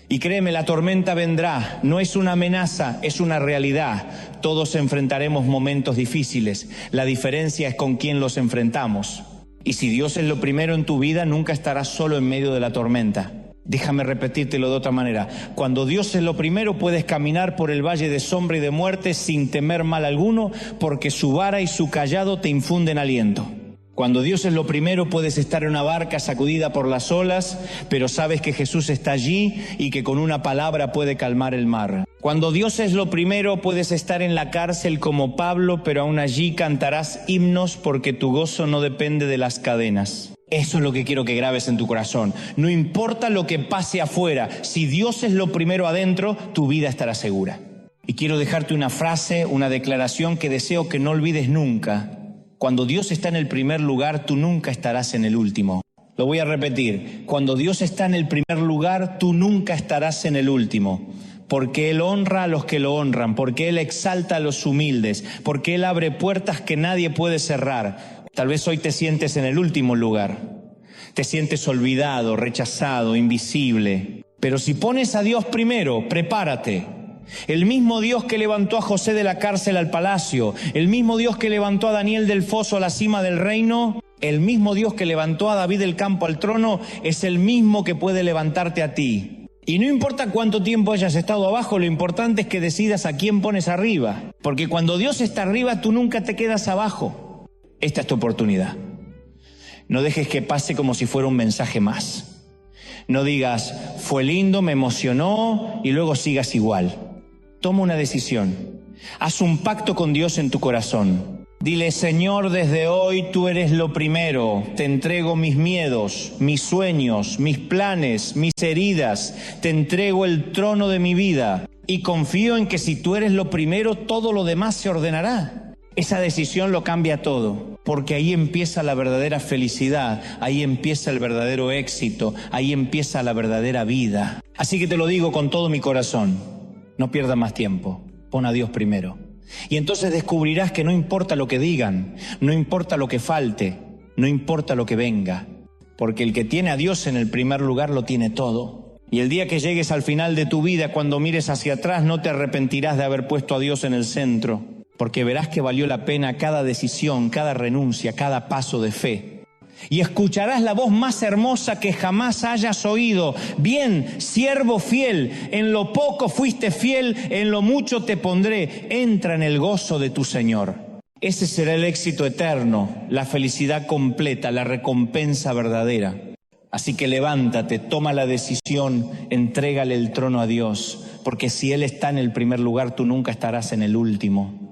Y créeme, la tormenta vendrá, no es una amenaza, es una realidad. Todos enfrentaremos momentos difíciles, la diferencia es con quién los enfrentamos. Y si Dios es lo primero en tu vida, nunca estarás solo en medio de la tormenta. Déjame repetírtelo de otra manera. Cuando Dios es lo primero, puedes caminar por el valle de sombra y de muerte sin temer mal alguno, porque su vara y su cayado te infunden aliento. Cuando Dios es lo primero, puedes estar en una barca sacudida por las olas, pero sabes que Jesús está allí y que con una palabra puede calmar el mar. Cuando Dios es lo primero, puedes estar en la cárcel como Pablo, pero aún allí cantarás himnos porque tu gozo no depende de las cadenas. Eso es lo que quiero que grabes en tu corazón. No importa lo que pase afuera, si Dios es lo primero adentro, tu vida estará segura. Y quiero dejarte una frase, una declaración que deseo que no olvides nunca. Cuando Dios está en el primer lugar, tú nunca estarás en el último. Lo voy a repetir. Cuando Dios está en el primer lugar, tú nunca estarás en el último. Porque Él honra a los que lo honran, porque Él exalta a los humildes, porque Él abre puertas que nadie puede cerrar. Tal vez hoy te sientes en el último lugar. Te sientes olvidado, rechazado, invisible. Pero si pones a Dios primero, prepárate. El mismo Dios que levantó a José de la cárcel al palacio, el mismo Dios que levantó a Daniel del foso a la cima del reino, el mismo Dios que levantó a David del campo al trono, es el mismo que puede levantarte a ti. Y no importa cuánto tiempo hayas estado abajo, lo importante es que decidas a quién pones arriba. Porque cuando Dios está arriba, tú nunca te quedas abajo. Esta es tu oportunidad. No dejes que pase como si fuera un mensaje más. No digas, fue lindo, me emocionó, y luego sigas igual. Toma una decisión. Haz un pacto con Dios en tu corazón. Dile: Señor, desde hoy tú eres lo primero. Te entrego mis miedos, mis sueños, mis planes, mis heridas. Te entrego el trono de mi vida. Y confío en que si tú eres lo primero, todo lo demás se ordenará. Esa decisión lo cambia todo, porque ahí empieza la verdadera felicidad, ahí empieza el verdadero éxito, ahí empieza la verdadera vida. Así que te lo digo con todo mi corazón. No pierdas más tiempo, pon a Dios primero. Y entonces descubrirás que no importa lo que digan, no importa lo que falte, no importa lo que venga, porque el que tiene a Dios en el primer lugar lo tiene todo. Y el día que llegues al final de tu vida, cuando mires hacia atrás, no te arrepentirás de haber puesto a Dios en el centro, porque verás que valió la pena cada decisión, cada renuncia, cada paso de fe. Y escucharás la voz más hermosa que jamás hayas oído. Bien, siervo fiel, en lo poco fuiste fiel, en lo mucho te pondré. Entra en el gozo de tu Señor. Ese será el éxito eterno, la felicidad completa, la recompensa verdadera. Así que levántate, toma la decisión, entrégale el trono a Dios, porque si Él está en el primer lugar, tú nunca estarás en el último.